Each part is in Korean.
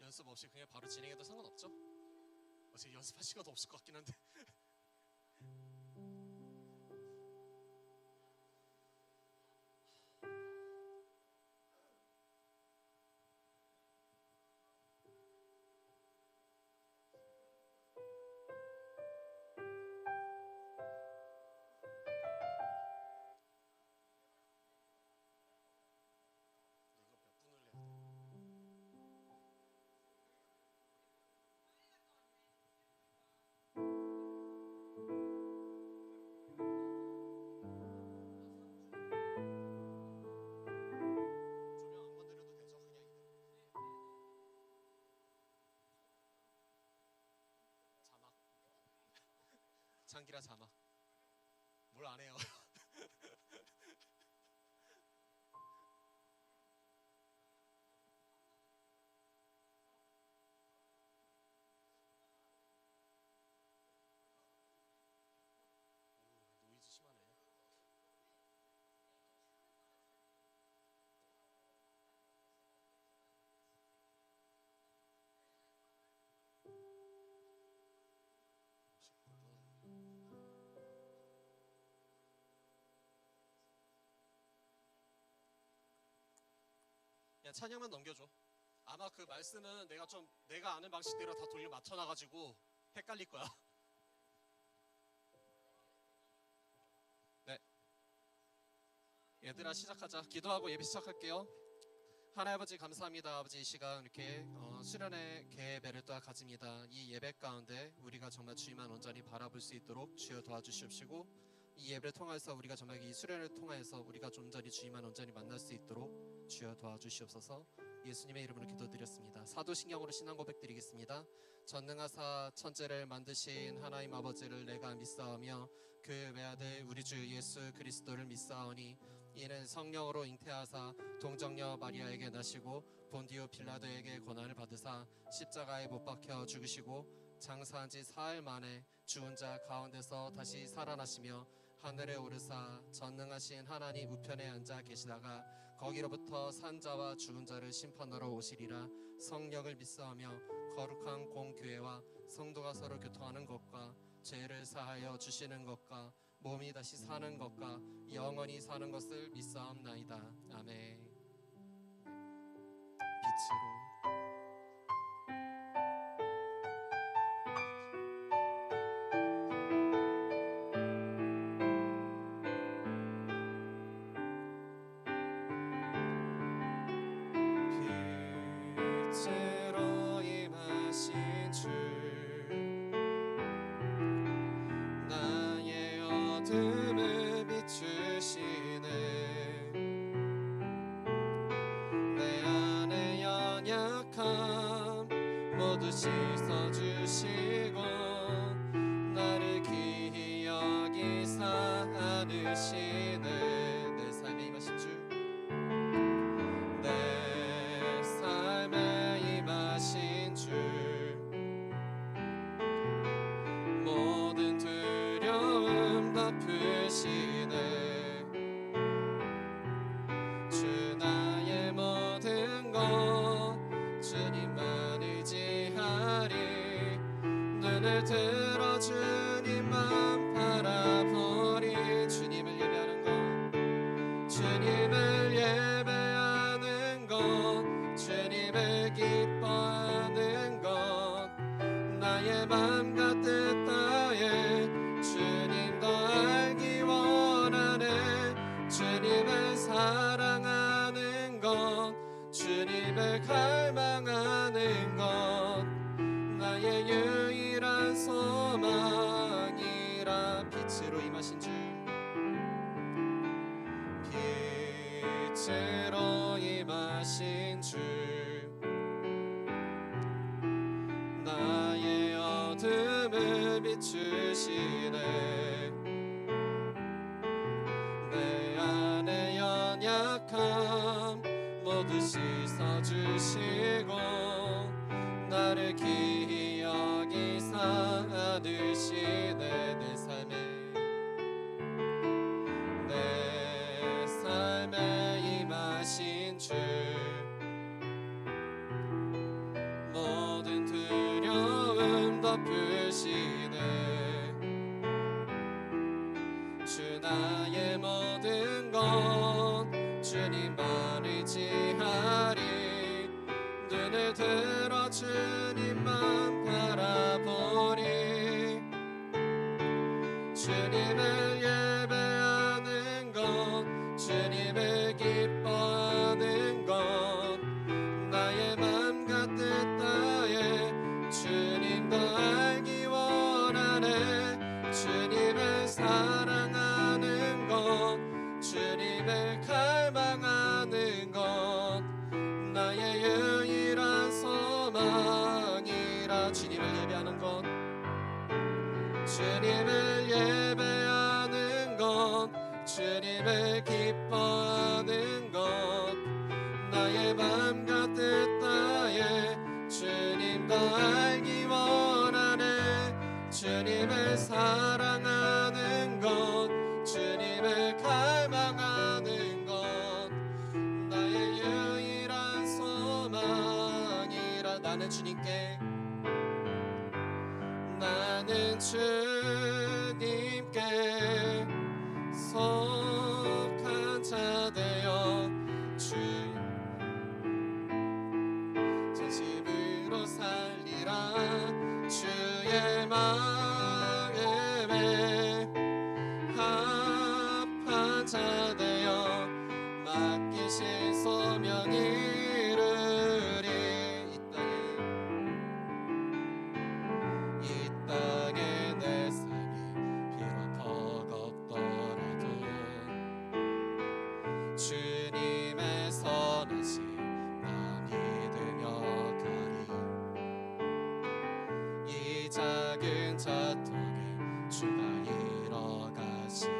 연습 없이 그냥 바로 진행해도 상관없죠? 어차피 연습할 시간도 없을 것 같긴 한데. 이거 몇 분을 해야 돼? 조명 안 건드려도 되죠? 그냥 이대로. 자막. 장기라 자막. 뭘 안 해요. 노이즈 심하네. 그냥 찬양만 넘겨줘. 아마 그 말씀은 내가 아는 방식대로 다 돌려 맞춰놔가지고 헷갈릴 거야. 네, 얘들아 시작하자. 기도하고 예배 시작할게요. 하나님 아버지 감사합니다. 아버지 이 시간 이렇게 수련의 계배를 또 가집니다. 이 예배 가운데 우리가 정말 주님만 온전히 바라볼 수 있도록 주여 도와주시옵시고, 이 예배를 통해서 우리가 정말 이 수련을 통해서 우리가 좀 온전히 주님만 온전히 만날 수 있도록 주여 도와주시옵소서. 예수님의 이름으로 기도드렸습니다. 사도신경으로 신앙 고백드리겠습니다. 전능하사 천지를 만드신 하나님 아버지를 내가 믿사오며 그 외아들 우리 주 예수 그리스도를 믿사오니 이는 성령으로 잉태하사 동정녀 마리아에게 나시고 본디오 빌라도에게 고난을 받으사 십자가에 못 박혀 죽으시고 장사한 지 사흘 만에 죽은 자 가운데서 다시 살아나시며 하늘에 오르사 전능하신 하나님 우편에 앉아 계시다가 거기로부터 산자와 죽은 자를 심판하러 오시리라. 성령을 믿사오며 거룩한 공교회와 성도가 서로 교통하는 것과 죄를 사하여 주시는 것과 몸이 다시 사는 것과 영원히 사는 것을 믿사옵나이다. 아멘. 빛으로 빛으로 임하신 주 나의 어둠을 비추시네. 내 안의 연약함 모두 씻어주시고 나를 귀히 여기사 안으시네. 내 삶에 임하신 주 내 삶에 임하신 주 모든 두려움 덮으시네. 주 나의 모든 것 주님만 의지하리. 눈을 들어 주님만 바라보리. 주님을 예배하는 것 주님을 예배하는 것 주님을 기뻐하는 것 나의 맘과 뜻 다해 주님 더 알기 원하네. 주님을 사랑하는 것 주님을 갈망하는 것 나의 유일한 소망이라. 빛으로 임하신 주 빛으로 임하신 주 나의 어둠을 비추시네. 내 안의 연약함 모두 씻어주시고 나를 귀히 여기사 안으시네. 내 삶에 임하신 주 덮으시네. 주 나의 모든 것 주님만 의지하리. 눈을 들어 주님만 바라보리. 주님을 예배하는 것 주님을 기뻐하는 것 나의 맘과 뜻 다해 주님 더 알기 원하네. 주님을 사랑하는 것 주님을 갈망하는 것 나의 유일한 소망이라. 주님을 예배하는 것 주님을 예배하는 것 주님을 기뻐하는 것 나의 맘과 뜻 다해 주님 더 알기 원하네. 주님을 사랑하는 것 주님을 갈망하는 것 나의 유일한 소망이라. 나는 주님께 나는 주님께 속한 자 되어 주 전심으로 살리라. 주의 마음에 합한 자 되어 맡기신 소명 이루리. 이 땅에 내 삶이 비록 버겁더라도 주님의 선하심 나 믿으며 가리. 이 작은 자통에 주가 이뤄가시리.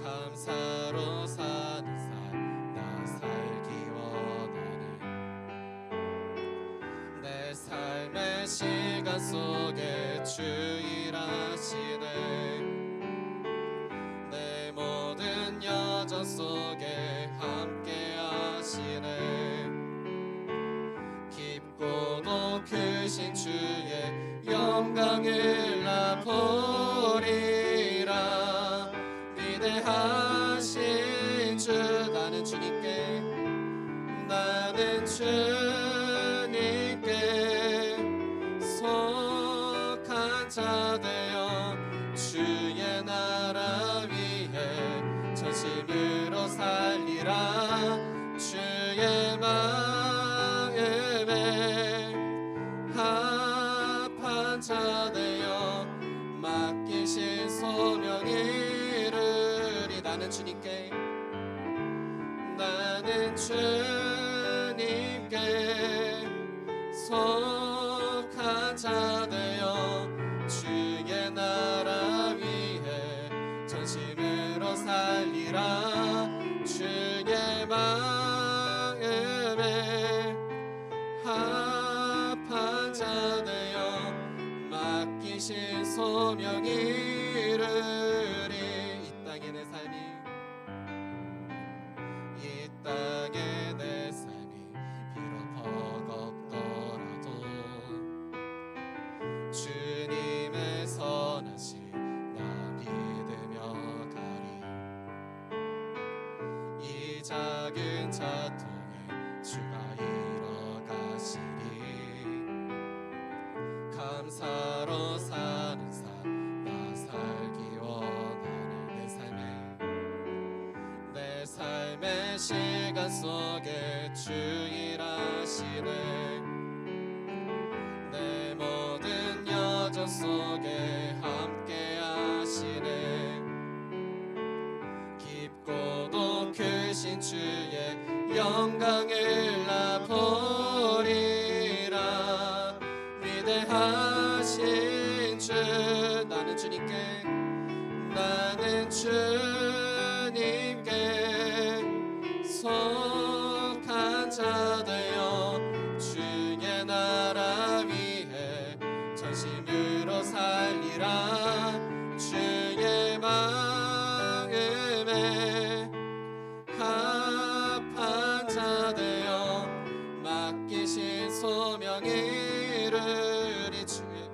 감사로 사는 삶 나 살기 원하네. 내 삶의 시간 속에 주 일하시네. 내 모든 여정 속에 함께 하시네. 깊고도 크신 주의 영광을 나 보리라. 위대하신 주 나는 주님께 나는 주님께 속한 자 되어 주의 나라 위해 전심으로 살리라. 주의 마음에 합한 자 되어 맡기신 소명 이루리. 나는 주님께 나는 주님께 속한 자 되어 주의 나라 위해 전심으로 살리라. 주의 마음에 합한 자 되어 맡기신 소명 이루리. 이 땅에 내 삶이 이 땅에 내 삶이 비록 버겁더라도 주님의 선하심 나 믿으며 가리. 이 작은 자통에 주가 이뤄가시리. 감사로 사는 삶 나 살기 원하네. 내 삶의 시간 속에 주 일하시네. 내 모든 여정 속에 함께 하시네. 깊고도 크신 주의 영광을 나 보리라. 위대하신 주 나는 주님께 나는 주님께 속한 자 되어 주의 나라 위해 전심으로 살리라. 주의 마음에 합한 자 되어 맡기신 소명 이루리. 이르리. 주의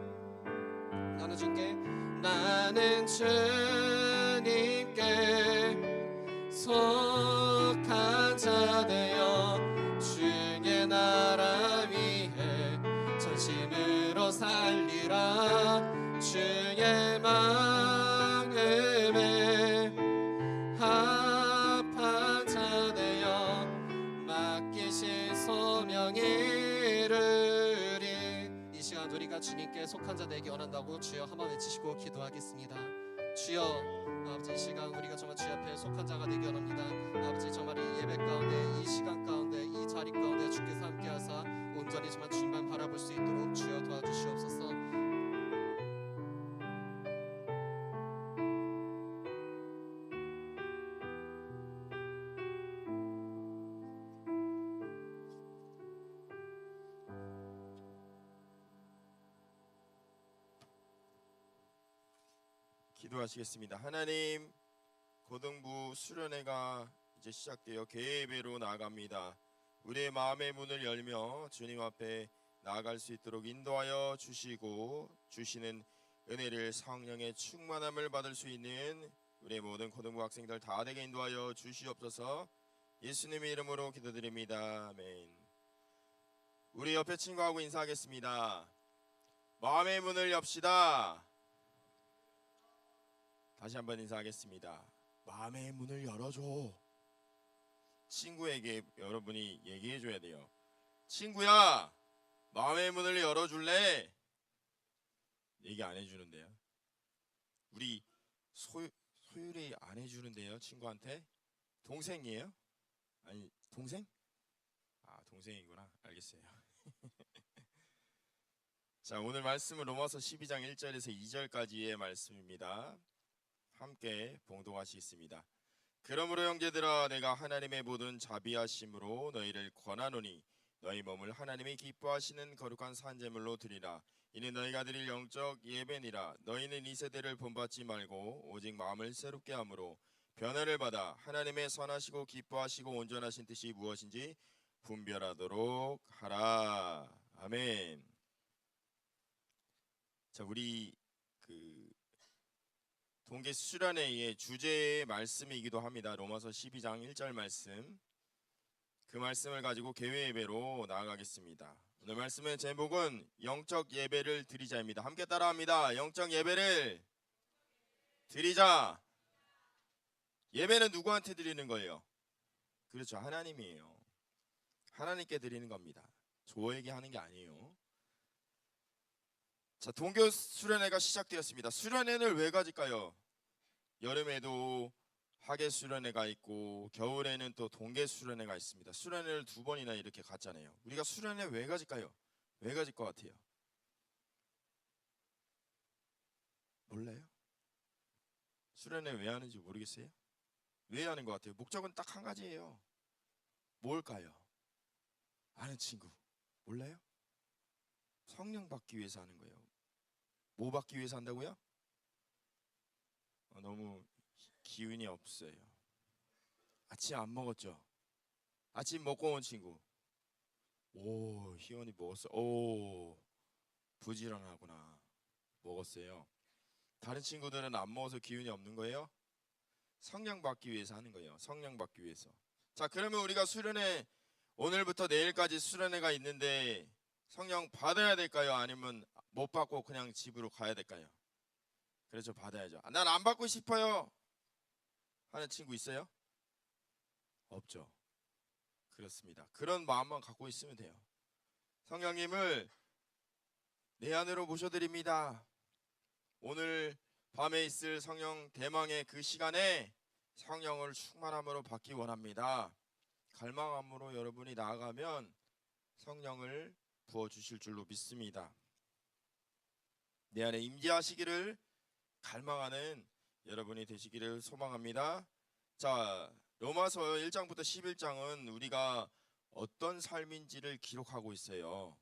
나는 주님께 속한 자 되어 주의 나라 위해 전심으로 살리라. 주의 마음에 합한 자 되어 맡기신 소명 이루리. 이 시간 우리가 주님께 속한 자 되기 원한다고 주여 한번 외치시고 기도하겠습니다. 주여, 아버지, 이 시간 우리가 정말 주 앞에 속한 자가 되기 원합니다. 아버지, 정말 이 예배 가운데, 이 시간 가운데, 이 자리 가운데 주께서 함께하사 온전히 정말 주님만 바라볼 수 있도록 주여 도와주시옵소서. 기도하시겠습니다. 하나님, 고등부 수련회가 이제 시작되어 개예배로 나아갑니다. 우리의 마음의 문을 열며 주님 앞에 나아갈 수 있도록 인도하여 주시고, 주시는 은혜를 성령의 충만함을 받을 수 있는 우리의 모든 고등부 학생들 다 되게 인도하여 주시옵소서. 예수님의 이름으로 기도드립니다. 아멘. 우리 옆에 친구하고 인사하겠습니다. 마음의 문을 엽시다. 다시 한번 인사하겠습니다. 마음의 문을 열어줘. 친구에게 여러분이 얘기해줘야 돼요. 친구야, 마음의 문을 열어줄래? 얘기 안 해주는데요. 우리 소율이 안 해주는데요. 친구한테. 동생이에요? 아니, 동생? 아, 동생이구나. 알겠어요. 자, 오늘 말씀은 로마서 12장 1절에서 2절까지의 말씀입니다. 함께 봉독하시겠습니다. 그러므로 형제들아, 내가 하나님의 모든 자비하심으로 너희를 권하노니 너희 몸을 하나님이 기뻐하시는 거룩한 산제물로 드리라. 이는 너희가 드릴 영적 예배니라. 너희는 이 세대를 본받지 말고 오직 마음을 새롭게 함으로 변화를 받아 하나님의 선하시고 기뻐하시고 온전하신 뜻이 무엇인지 분별하도록 하라. 아멘. 자, 우리 동계 수련회의 주제의 말씀이기도 합니다. 로마서 12장 1절 말씀. 그 말씀을 가지고 개회 예배로 나아가겠습니다. 오늘 말씀의 제목은 영적 예배를 드리자입니다. 함께 따라합니다. 영적 예배를 드리자. 예배는 누구한테 드리는 거예요? 그렇죠, 하나님이에요. 하나님께 드리는 겁니다. 저에게 하는 게 아니에요. 자, 동교 수련회가 시작되었습니다. 수련회를 왜 가질까요? 여름에도 하계 수련회가 있고 겨울에는 또 동계 수련회가 있습니다. 수련회를 2번이나 이렇게 갔잖아요. 우리가 수련회 왜 가질까요? 왜 가질 것 같아요? 몰라요? 수련회 왜 하는지 모르겠어요? 왜 하는 것 같아요? 목적은 딱 한 가지예요. 뭘까요? 아는 친구 몰라요? 성령 받기 위해서 하는 거예요. 뭐 받기 위해서 한다고요? 너무 기운이 없어요. 아침 안 먹었죠? 아침 먹고 온 친구. 오, 희원이 먹었어. 오, 부지런하구나. 먹었어요. 다른 친구들은 안 먹어서 기운이 없는 거예요? 성령 받기 위해서 하는 거예요. 성령 받기 위해서. 자, 그러면 우리가 수련회 오늘부터 내일까지 수련회가 있는데 성령 받아야 될까요? 아니면 못 받고 그냥 집으로 가야 될까요? 그래서 받아야죠. 난 안 받고 싶어요 하는 친구 있어요? 없죠. 그렇습니다. 그런 마음만 갖고 있으면 돼요. 성령님을 내 안으로 모셔드립니다. 오늘 밤에 있을 성령 대망의 그 시간에 성령을 충만함으로 받기 원합니다. 갈망함으로 여러분이 나아가면 성령을 부어주실 줄로 믿습니다. 내 안에 임재하시기를 갈망하는 여러분이 되시기를 소망합니다. 자, 로마서 1장부터 11장은 우리가 어떤 삶인지를 기록하고 있어요.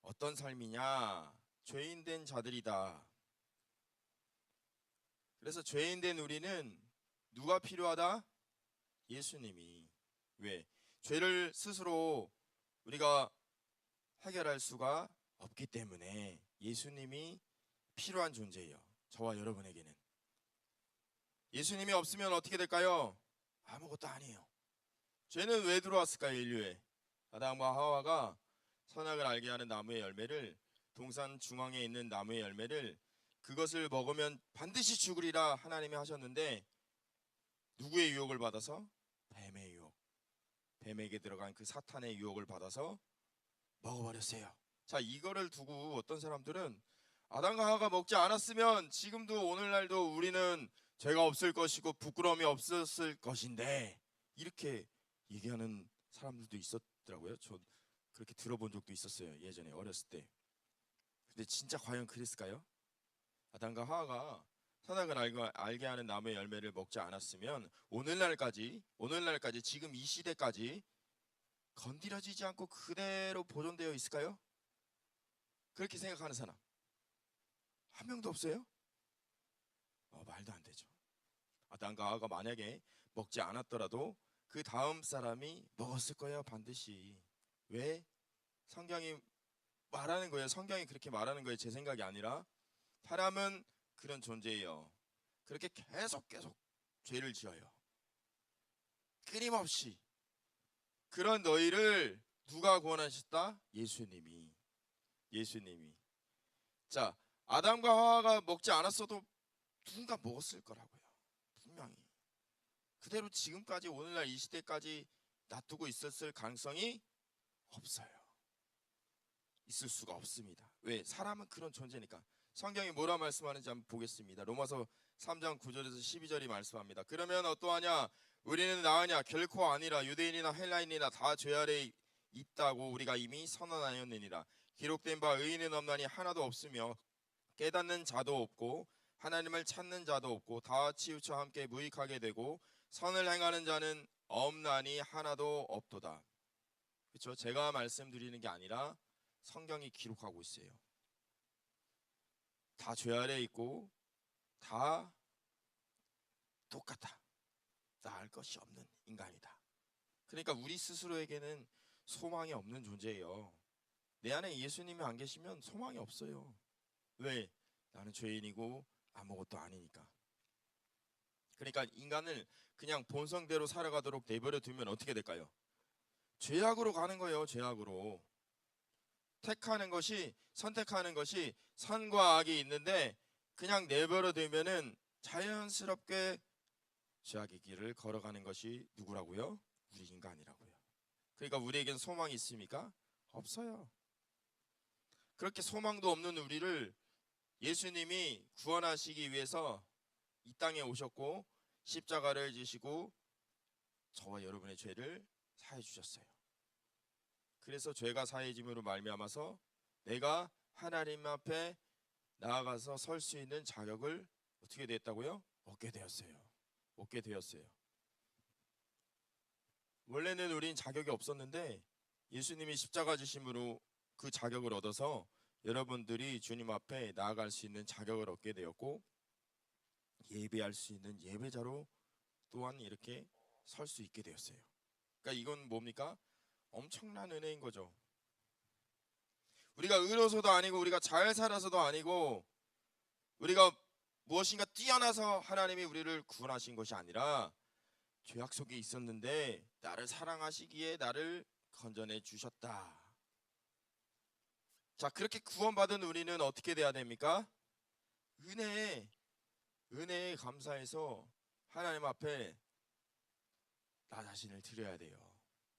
어떤 삶이냐? 죄인된 자들이다. 그래서 죄인된 우리는 누가 필요하다? 예수님이. 왜? 죄를 스스로 우리가 해결할 수가 없기 때문에 예수님이 필요한 존재예요. 저와 여러분에게는. 예수님이 없으면 어떻게 될까요? 아무것도 아니에요. 죄는 왜 들어왔을까요? 인류에. 아담과 하와가 선악을 알게 하는 나무의 열매를, 동산 중앙에 있는 나무의 열매를, 그것을 먹으면 반드시 죽으리라 하나님이 하셨는데 누구의 유혹을 받아서? 뱀의 유혹. 뱀에게 들어간 그 사탄의 유혹을 받아서 먹어버렸어요. 자, 이거를 두고 어떤 사람들은 아담과 하와가 먹지 않았으면 지금도 오늘날도 우리는 죄가 없을 것이고 부끄러움이 없었을 것인데, 이렇게 얘기하는 사람들도 있었더라고요. 저 그렇게 들어본 적도 있었어요, 예전에 어렸을 때. 근데 진짜 과연 그랬을까요? 아담과 하와가 선악을 알게 하는 나무의 열매를 먹지 않았으면 오늘날까지 지금 이 시대까지 건드려지지 않고 그대로 보존되어 있을까요? 그렇게 생각하는 사람 한 명도 없어요? 말도 안 되죠. 아담과 하와가 만약에 먹지 않았더라도 그 다음 사람이 먹었을 거예요, 반드시. 왜? 성경이 말하는 거예요. 성경이 그렇게 말하는 거예요. 제 생각이 아니라. 사람은 그런 존재예요. 그렇게 계속 죄를 지어요. 끊임없이. 그런 너희를 누가 구원하셨다? 예수님이. 자, 아담과 하와가 먹지 않았어도 누군가 먹었을 거라고요. 분명히. 그대로 지금까지 오늘날 이 시대까지 놔두고 있었을 가능성이 없어요. 있을 수가 없습니다. 왜? 사람은 그런 존재니까. 성경이 뭐라 말씀하는지 한번 보겠습니다. 로마서 3장 9절에서 12절이 말씀합니다. 그러면 어떠하냐? 우리는 나으냐? 결코 아니라. 유대인이나 헬라인이나 다 죄 아래 있다고 우리가 이미 선언하였느니라. 기록된 바 의인은 없나니 하나도 없으며 깨닫는 자도 없고 하나님을 찾는 자도 없고 다 치우쳐 함께 무익하게 되고 선을 행하는 자는 없나니 하나도 없도다. 그렇죠? 제가 말씀드리는 게 아니라 성경이 기록하고 있어요. 다 죄 아래 있고 다 똑같아. 나을 것이 없는 인간이다. 그러니까 우리 스스로에게는 소망이 없는 존재예요. 내 안에 예수님이 안 계시면 소망이 없어요. 왜? 나는 죄인이고 아무것도 아니니까. 그러니까 인간을 그냥 본성대로 살아가도록 내버려 두면 어떻게 될까요? 죄악으로 가는 거예요. 죄악으로. 선택하는 것이 선과 악이 있는데 그냥 내버려 두면은 자연스럽게 죄악의 길을 걸어가는 것이 누구라고요? 우리 인간이라고요. 그러니까 우리에겐 소망이 있습니까? 없어요. 그렇게 소망도 없는 우리를 예수님이 구원하시기 위해서 이 땅에 오셨고 십자가를 지시고 저와 여러분의 죄를 사해 주셨어요. 그래서 죄가 사해짐으로 말미암아서 내가 하나님 앞에 나아가서 설 수 있는 자격을 어떻게 됐다고요? 얻게 되었어요. 원래는 우린 자격이 없었는데 예수님이 십자가 지심으로 그 자격을 얻어서 여러분들이 주님 앞에 나아갈 수 있는 자격을 얻게 되었고 예배할 수 있는 예배자로 또한 이렇게 설 수 있게 되었어요. 그러니까 이건 뭡니까? 엄청난 은혜인 거죠. 우리가 의로서도 아니고 우리가 잘 살아서도 아니고 우리가 무엇인가 뛰어나서 하나님이 우리를 구원하신 것이 아니라 죄악 속에 있었는데 나를 사랑하시기에 나를 건져내 주셨다. 자, 그렇게 구원받은 우리는 어떻게 돼야 됩니까? 은혜에 감사해서 하나님 앞에 나 자신을 드려야 돼요.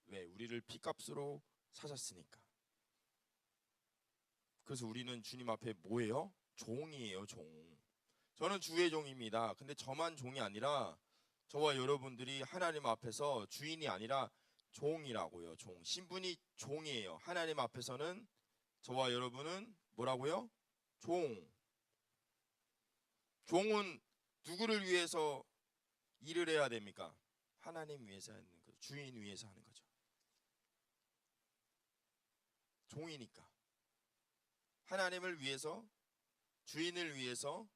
왜? 우리를 피값으로 사셨으니까. 그래서 우리는 주님 앞에 뭐예요? 종이에요, 종. 저는 주의 종입니다. 근데 저만 종이 아니라 저와 여러분들이 하나님 앞에서 주인이 아니라 종이라고요. 종. 신분이 종이에요. 하나님 앞에서는 저와 여러분은 뭐라고요? 종. 종은 누구를 위해서 일을 해야 됩니까? 하나님 위해서 하는 거죠. 주인 위해서 하는 거죠. 종이니까. 하나님을 위해서, 주인을 위해서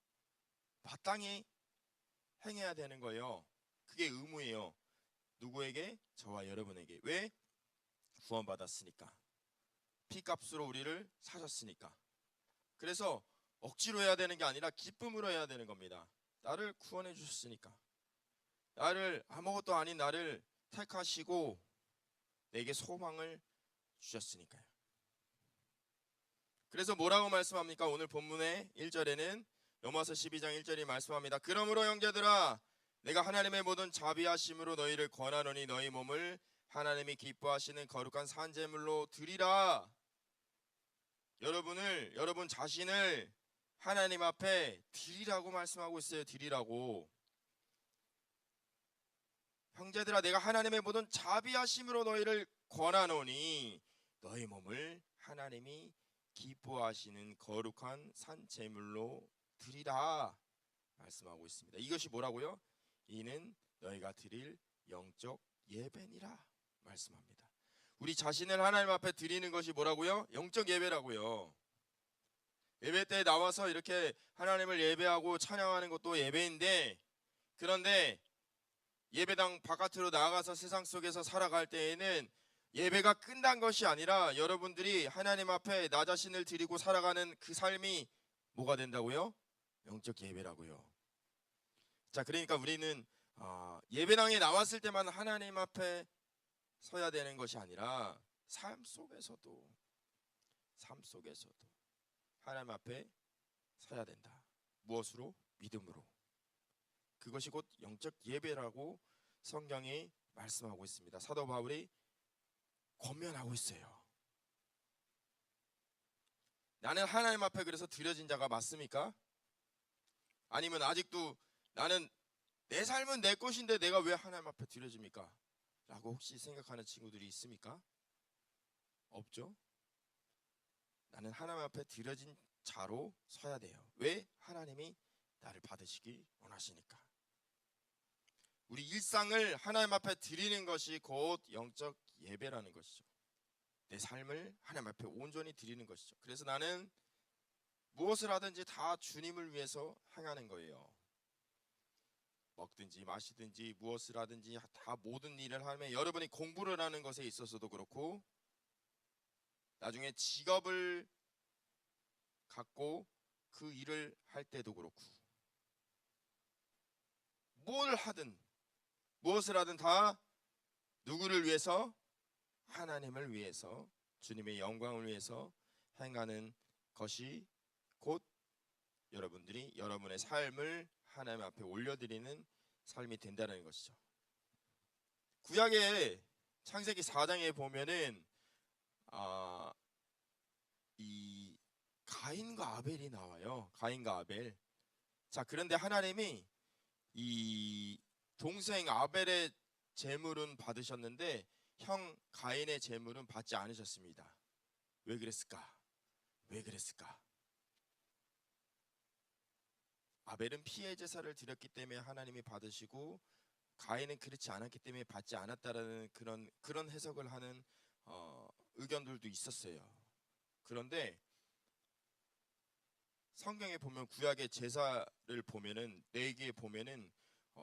마땅히 행해야 되는 거예요. 그게 의무예요. 누구에게? 저와 여러분에게. 왜? 구원받았으니까. 피값으로 우리를 사셨으니까. 그래서 억지로 해야 되는 게 아니라 기쁨으로 해야 되는 겁니다. 나를 구원해 주셨으니까. 나를 아무것도 아닌 나를 택하시고 내게 소망을 주셨으니까요. 그래서 뭐라고 말씀합니까? 오늘 본문의 1절에는 로마서 12장 1절이 말씀합니다. 그러므로 형제들아 내가 하나님의 모든 자비하심으로 너희를 권하노니 너희 몸을 하나님이 기뻐하시는 거룩한 산제물로 드리라. 여러분 자신을 하나님 앞에 드리라고 말씀하고 있어요. 드리라고. 형제들아 내가 하나님의 모든 자비하심으로 너희를 권하노니 너희 몸을 하나님이 기뻐하시는 거룩한 산제물로 드리라 말씀하고 있습니다. 이것이 뭐라고요? 이는 너희가 드릴 영적 예배니라 말씀합니다. 우리 자신을 하나님 앞에 드리는 것이 뭐라고요? 영적 예배라고요. 예배 때 나와서 이렇게 하나님을 예배하고 찬양하는 것도 예배인데, 그런데 예배당 바깥으로 나가서 세상 속에서 살아갈 때에는 예배가 끝난 것이 아니라 여러분들이 하나님 앞에 나 자신을 드리고 살아가는 그 삶이 뭐가 된다고요? 영적 예배라고요. 자, 그러니까 우리는 예배당에 나왔을 때만 하나님 앞에 서야 되는 것이 아니라 삶 속에서도 하나님 앞에 서야 된다. 무엇으로? 믿음으로. 그것이 곧 영적 예배라고 성경이 말씀하고 있습니다. 사도 바울이 권면하고 있어요. 나는 하나님 앞에 그래서 드려진 자가 맞습니까? 아니면 아직도 나는 내 삶은 내 것인데 내가 왜 하나님 앞에 드려집니까? 라고 혹시 생각하는 친구들이 있습니까? 없죠? 나는 하나님 앞에 드려진 자로 서야 돼요. 왜? 하나님이 나를 받으시기 원하시니까. 우리 일상을 하나님 앞에 드리는 것이 곧 영적 예배라는 것이죠. 내 삶을 하나님 앞에 온전히 드리는 것이죠. 그래서 나는 무엇을 하든지 다 주님을 위해서 행하는 거예요. 먹든지 마시든지 무엇을 하든지 다 모든 일을 하면, 여러분이 공부를 하는 것에 있어서도 그렇고 나중에 직업을 갖고 그 일을 할 때도 그렇고 뭘 하든 무엇을 하든 다 누구를 위해서? 하나님을 위해서, 주님의 영광을 위해서 행하는 것이 곧 여러분들이 여러분의 삶을 하나님 앞에 올려드리는 삶이 된다는 것이죠. 구약의 창세기 4장에 보면은 이 가인과 아벨이 나와요. 가인과 아벨. 자, 그런데 하나님이 이 동생 아벨의 제물은 받으셨는데 형 가인의 제물은 받지 않으셨습니다. 왜 그랬을까? 아벨은 피해 제사를 드렸기 때문에 하나님이 받으시고 가인은 그렇지 않았기 때문에 받지 않았다라는 그런 해석을 하는 의견들도 있었어요. 그런데 성경에 보면 구약의 제사를 보면은 4개 보면은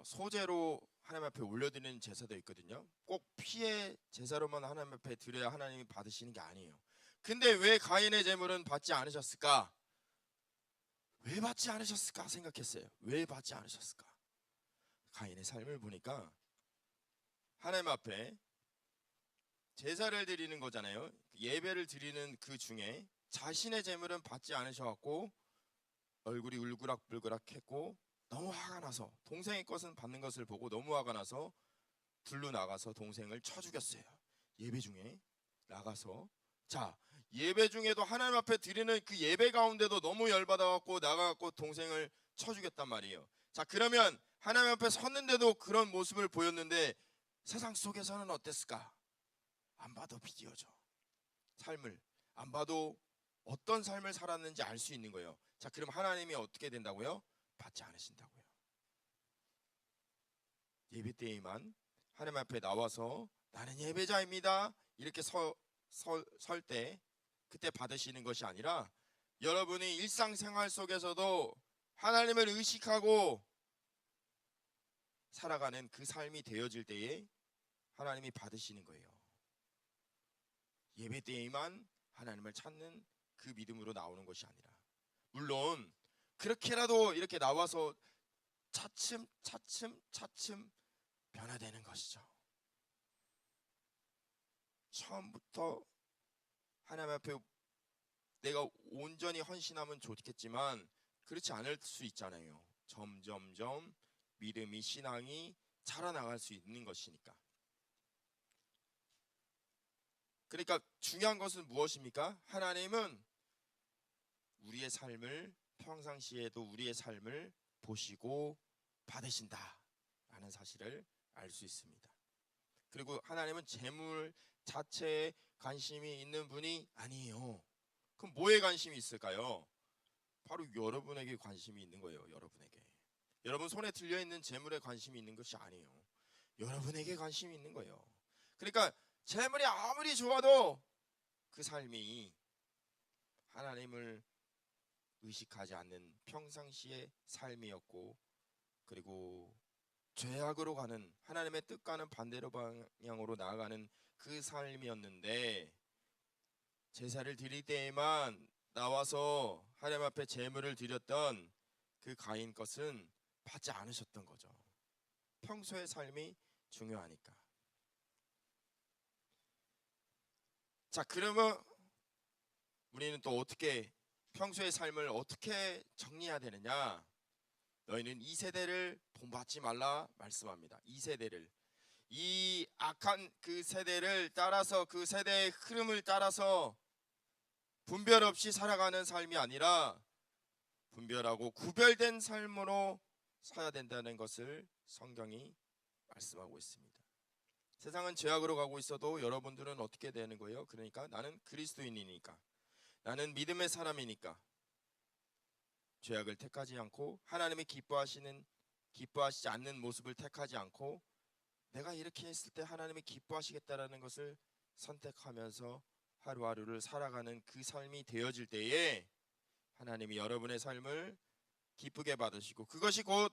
소제로 하나님 앞에 올려드리는 제사도 있거든요. 꼭 피해 제사로만 하나님 앞에 드려야 하나님이 받으시는 게 아니에요. 근데 왜 가인의 제물은 받지 않으셨을까? 왜 받지 않으셨을까 생각했어요. 왜 받지 않으셨을까? 가인의 삶을 보니까 하나님 앞에 제사를 드리는 거잖아요. 예배를 드리는 그 중에 자신의 제물은 받지 않으셔갖고 얼굴이 울그락불그락했고 너무 화가 나서, 동생의 것은 받는 것을 보고 너무 화가 나서 둘로 나가서 동생을 쳐 죽였어요. 예배 중에 나가서. 자, 예배 중에도 하나님 앞에 드리는 그 예배 가운데도 너무 열받아갖고 나가갖고 동생을 쳐 죽였단 말이에요. 자, 그러면 하나님 앞에 섰는데도 그런 모습을 보였는데 세상 속에서는 어땠을까? 안 봐도 비디오죠. 삶을 안 봐도 어떤 삶을 살았는지 알 수 있는 거예요. 자, 그럼 하나님이 어떻게 된다고요? 받지 않으신다고요. 예배 때에만 하나님 앞에 나와서 나는 예배자입니다 이렇게 설 때 그때 받으시는 것이 아니라 여러분이 일상생활 속에서도 하나님을 의식하고 살아가는 그 삶이 되어질 때에 하나님이 받으시는 거예요. 예배 때에만 하나님을 찾는 그 믿음으로 나오는 것이 아니라, 물론 그렇게라도 이렇게 나와서 차츰 변화되는 것이죠. 처음부터 하나님 앞에 내가 온전히 헌신하면 좋겠지만 그렇지 않을 수 있잖아요. 점점점 믿음이, 신앙이 자라나갈 수 있는 것이니까. 그러니까 중요한 것은 무엇입니까? 하나님은 우리의 삶을, 평상시에도 우리의 삶을 보시고 받으신다 라는 사실을 알 수 있습니다. 그리고 하나님은 재물 자체에 관심이 있는 분이 아니에요. 그럼 뭐에 관심이 있을까요? 바로 여러분에게 관심이 있는 거예요. 여러분에게. 여러분 손에 들려있는 재물에 관심이 있는 것이 아니에요. 여러분에게 관심이 있는 거예요. 그러니까 재물이 아무리 좋아도 그 삶이 하나님을 의식하지 않는 평상시의 삶이었고, 그리고 죄악으로 가는, 하나님의 뜻과는 반대로 방향으로 나아가는 그 삶이었는데, 제사를 드릴 때에만 나와서 하나님 앞에 제물을 드렸던 그 가인 것은 받지 않으셨던 거죠. 평소의 삶이 중요하니까. 자, 그러면 우리는 또 어떻게, 평소의 삶을 어떻게 정리해야 되느냐? 너희는 이 세대를 본받지 말라 말씀합니다. 이 세대를, 이 악한 그 세대를 따라서, 그 세대의 흐름을 따라서 분별 없이 살아가는 삶이 아니라 분별하고 구별된 삶으로 살아야 된다는 것을 성경이 말씀하고 있습니다. 세상은 죄악으로 가고 있어도 여러분들은 어떻게 되는 거예요? 그러니까 나는 그리스도인이니까, 나는 믿음의 사람이니까 죄악을 택하지 않고, 하나님이 기뻐하시지 않는 모습을 택하지 않고, 내가 이렇게 했을 때 하나님이 기뻐하시겠다라는 것을 선택하면서 하루하루를 살아가는 그 삶이 되어질 때에 하나님이 여러분의 삶을 기쁘게 받으시고, 그것이 곧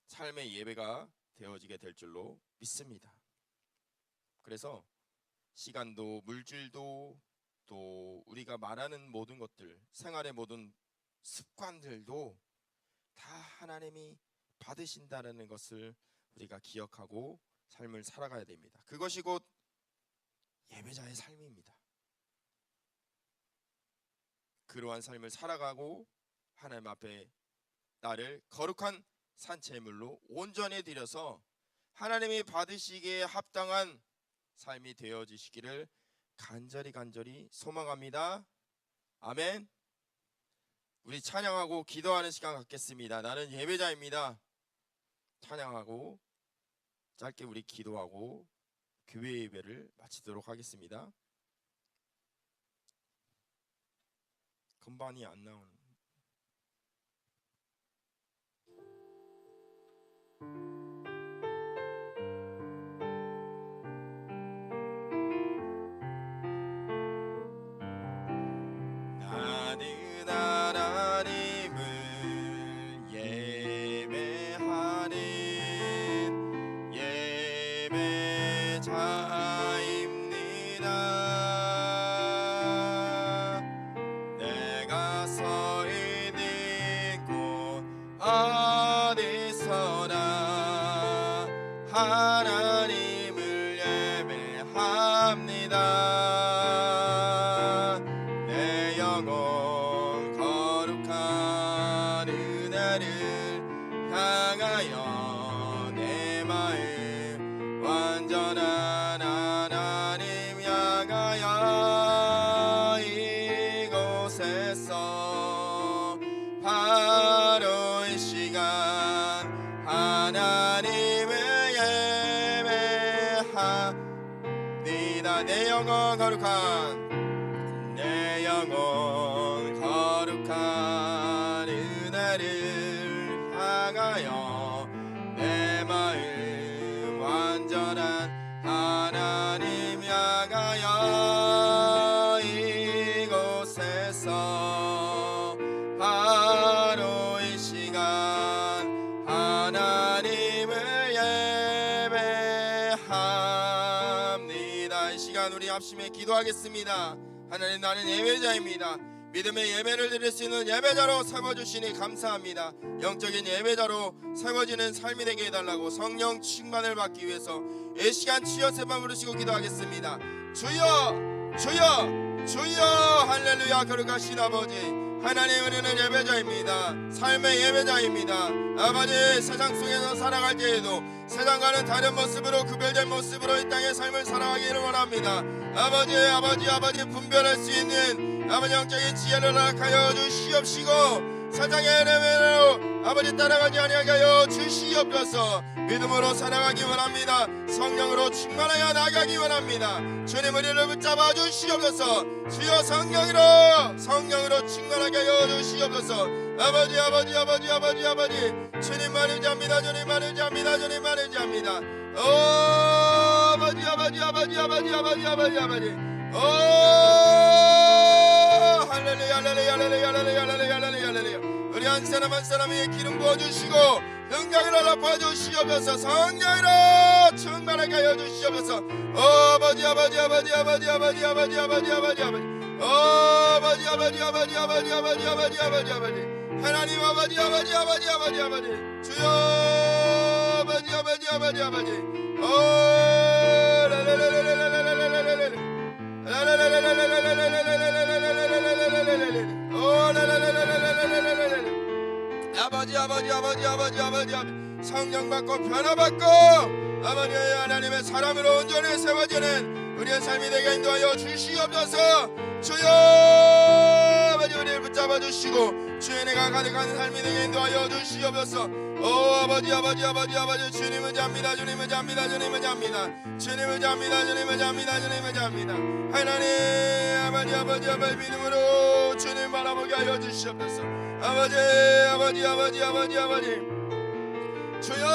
삶의 예배가 되어지게 될 줄로 믿습니다. 그래서 시간도, 물질도, 또 우리가 말하는 모든 것들, 생활의 모든 습관들도 다 하나님이 받으신다는 것을 우리가 기억하고 삶을 살아가야 됩니다. 그것이 곧 예배자의 삶입니다. 그러한 삶을 살아가고 하나님 앞에 나를 거룩한 산제물로 온전히 드려서 하나님이 받으시기에 합당한 삶이 되어지시기를 간절히 소망합니다. 아멘. 우리 찬양하고 기도하는 시간 갖겠습니다. 나는 예배자입니다. 찬양하고 짧게 우리 기도하고 교회 예배를 마치도록 하겠습니다. 건반이 안 나오는. 나는 하나님을 예배하는 예배자입니다. 내가 서 있는 곳 어디서나 하나님을 예배합니다. 내 영혼 거룩한 은혜를 향하여 내 마음 완전한 하나님 향하여 이곳에서 바로 이 시간 하나님을 예배합니다. 내 영혼 거룩한 은혜를 향하여 내 마음 완전한 하나님 향하여 이곳에서 바로 이 시간 하나님을 예배합니다. 이 시간 우리 합심해 기도하겠습니다. 하나님, 나는 예배자입니다. 믿음의 예배를 드릴 수 있는 예배자로 세워주시니 감사합니다. 영적인 예배자로 세워지는 삶이 되게 해달라고 성령 충만을 받기 위해서 이 시간 주여 세 번 부르시고 기도하겠습니다. 주여, 주여, 주여. 할렐루야. 거룩하신 아버지, 하나님, 우리는 예배자입니다. 삶의 예배자입니다. 아버지, 세상 속에서 살아갈 때에도 세상과는 다른 모습으로, 구별된 모습으로 이 땅의 삶을 살아가기를 원합니다. 아버지, 아버지, 아버지, 분별할 수 있는 아버지 영적인 지혜를 허락하여 주시옵시고 세상의 흐름으로 아버지 따라가지 아니하게 하여 주시옵소서. 믿음으로 살아가기 원합니다. 성령으로 충만하여 나가기 원합니다. 주님, 우리를 붙잡아 주시옵소서. 주여, 성령으로 충만하게 하여 주시옵소서. 아버지, 아버지, 아버지, 아버지, 아버지, 주님만 의지합니다. 주님만 의지합니다. 주님만 의지합니다. 오, 아버지, 아버지, 아버지, 아버지, 아버지, 아버지, 아버지. 오, 할렐루야, 할렐루야, 할렐루야, 할렐루야, 할렐루야, 할렐루야, 할렐루야. 우리 한 사람 한 사람에게 기름 부어주시고 능력을 허락하여 주시옵소서. 성령으로 충만하게 하여 주시옵소서. 아버지, 아버지, 아버지, 아버지, 아버지, 아버지, 아버지, 아버지, 아버지, 아버지, 아버지, 아버지, 아버지, 아버지, 아버지, 아버지, 아버지, 하나님, 아버지, 아버지, 아버지, 아버지, 아버지, 주여, 아버지, 아버지, 아버지, 아버지, 아버지, 아버지, 아버지, 아버지, 아버지, 성령 받고 변화 받고 아버지 하나님의 사람으로 온전히 세워지는 우리의 삶이 되게 인도하여 주시옵소서. 주여, 아버지, 우리를 붙잡아 주시고 주의 은혜가 가득한 삶이 되게 인도하여 주시옵소서. 오, 아버지, 아버지, 아버지, 아버지, 주님을 잡니다. 주님을 잡니다. 주님을 잡니다. 주님을 잡니다. 주님을 잡니다. 주님을 잡니다. 하나님, 아버지, 아버지, 아버지, 믿음으로 주님 바라보게 하여 주시옵소서. 아버지, 아버지, 아버지, 아버지, 아버지, 주여,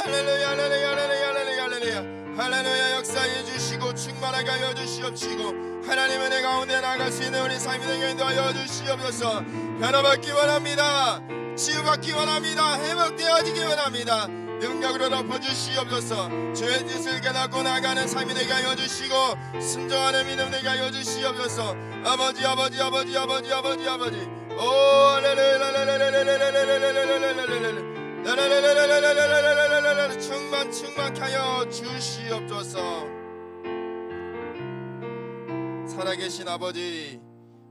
할렐루야, 할렐루야, 할렐루야, 할렐루야, 할렐루야, 할렐루야. 역사해 주시고 충만하게 하여 주시옵시고 하나님 은혜 가운데 나갈 수 있는 우리 삶이 되게 인도하여 주시옵소서. 변화받기 원합니다. 치유받기 원합니다. 회복되어지기 원합니다. 능력으로 덮어주시옵소서. 주의 뜻을 깨닫고 나가는 삶이 되게 하여 주시고 순종하는 믿음 되게 하여 주시옵소서. 아버지, 아버지, 아버지, 아버지, 아버지, 아버지, 오, 충만케 하여 주시옵소서. 살아계신 아버지,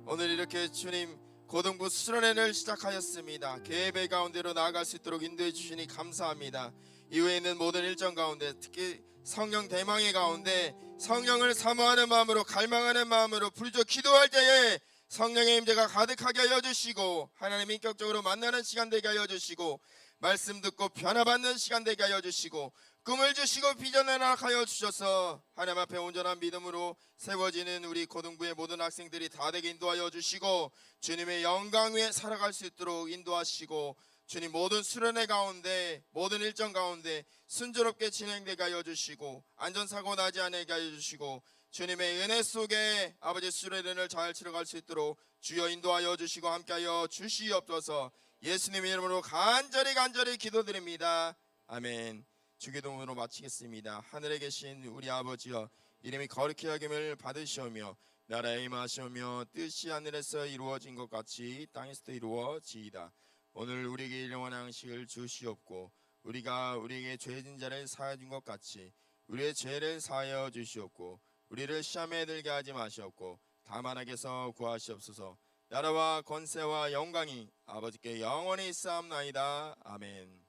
오늘 이렇게 주님 고등부 수련회를 시작하였습니다. 계획 가운데로 나아갈 수 있도록 인도해 주시니 감사합니다. 이후에 있는 모든 일정 가운데 특히 성령 대망의 가운데 성령을 사모하는 마음으로 갈망하는 마음으로 부르짖어 기도할 때에 성령의 임재가 가득하게 하여 주시고 하나님 인격적으로 만나는 시간 되게 하여 주시고 말씀 듣고 변화받는 시간 되게 하여 주시고 꿈을 주시고 비전을 허락하여 주셔서 하나님 앞에 온전한 믿음으로 세워지는 우리 고등부의 모든 학생들이 다 되게 인도하여 주시고 주님의 영광 위에 살아갈 수 있도록 인도하시고 주님 모든 수련회 가운데 모든 일정 가운데 순조롭게 진행되게 하여 주시고 안전사고 나지 않게 하여 주시고 주님의 은혜 속에 아버지 수련회를 잘 치러갈 수 있도록 주여 인도하여 주시고 함께하여 주시옵소서. 예수님의 이름으로 간절히 기도드립니다. 아멘. 주기도문으로 마치겠습니다. 하늘에 계신 우리 아버지여, 이름이 거룩히 여김을 받으시오며 나라에 임하시오며 뜻이 하늘에서 이루어진 것 같이 땅에서도 이루어지이다. 오늘 우리에게 일용할 양식을 주시옵고 우리가 우리에게 죄진 자를 사하여 준 것 같이 우리의 죄를 사하여 주시옵고 우리를 시험에 들게 하지 마시옵고 다만 악에서 구하시옵소서. 나라와 권세와 영광이 아버지께 영원히 있사옵나이다. 아멘.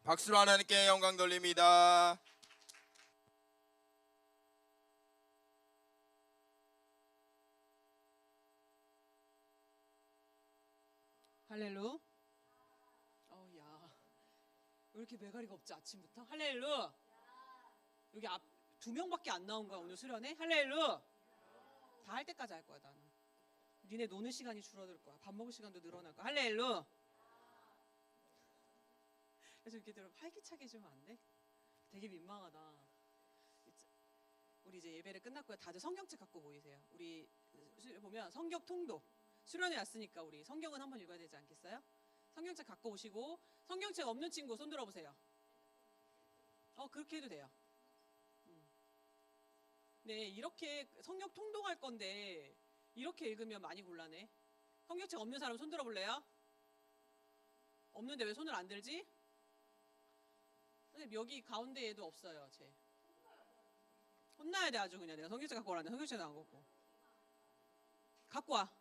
박수로 하나님께 영광 돌립니다. 할렐루. 야, 왜 이렇게 매가리가 없지 아침부터? 할렐루. 여기 앞 2명밖에 안 나온 거야 오늘 수련회? 할렐루. 다 할 때까지 할 거야 나는. 니네 노는 시간이 줄어들 거야. 밥 먹을 시간도 늘어날 거야. 할렐루. 그래서 이렇게 들어 활기차게 해주면 안 돼? 되게 민망하다. 우리 이제 예배를 끝났고요. 다들 성경책 갖고 모이세요. 우리 보면 성경 통독 수련회 왔으니까 우리 성경은 한번 읽어야 되지 않겠어요? 성경책 갖고 오시고 성경책 없는 친구 손 들어보세요. 그렇게 해도 돼요. 네, 이렇게 성경 통독할 건데 이렇게 읽으면 많이 곤란해. 성경책 없는 사람 손 들어볼래요? 없는데 왜 손을 안 들지? 선생님 여기 가운데에도 없어요. 쟤 혼나야 돼 아주. 그냥 내가 성경책 갖고 오라는데 성경책도 안 갖고. 갖고 와.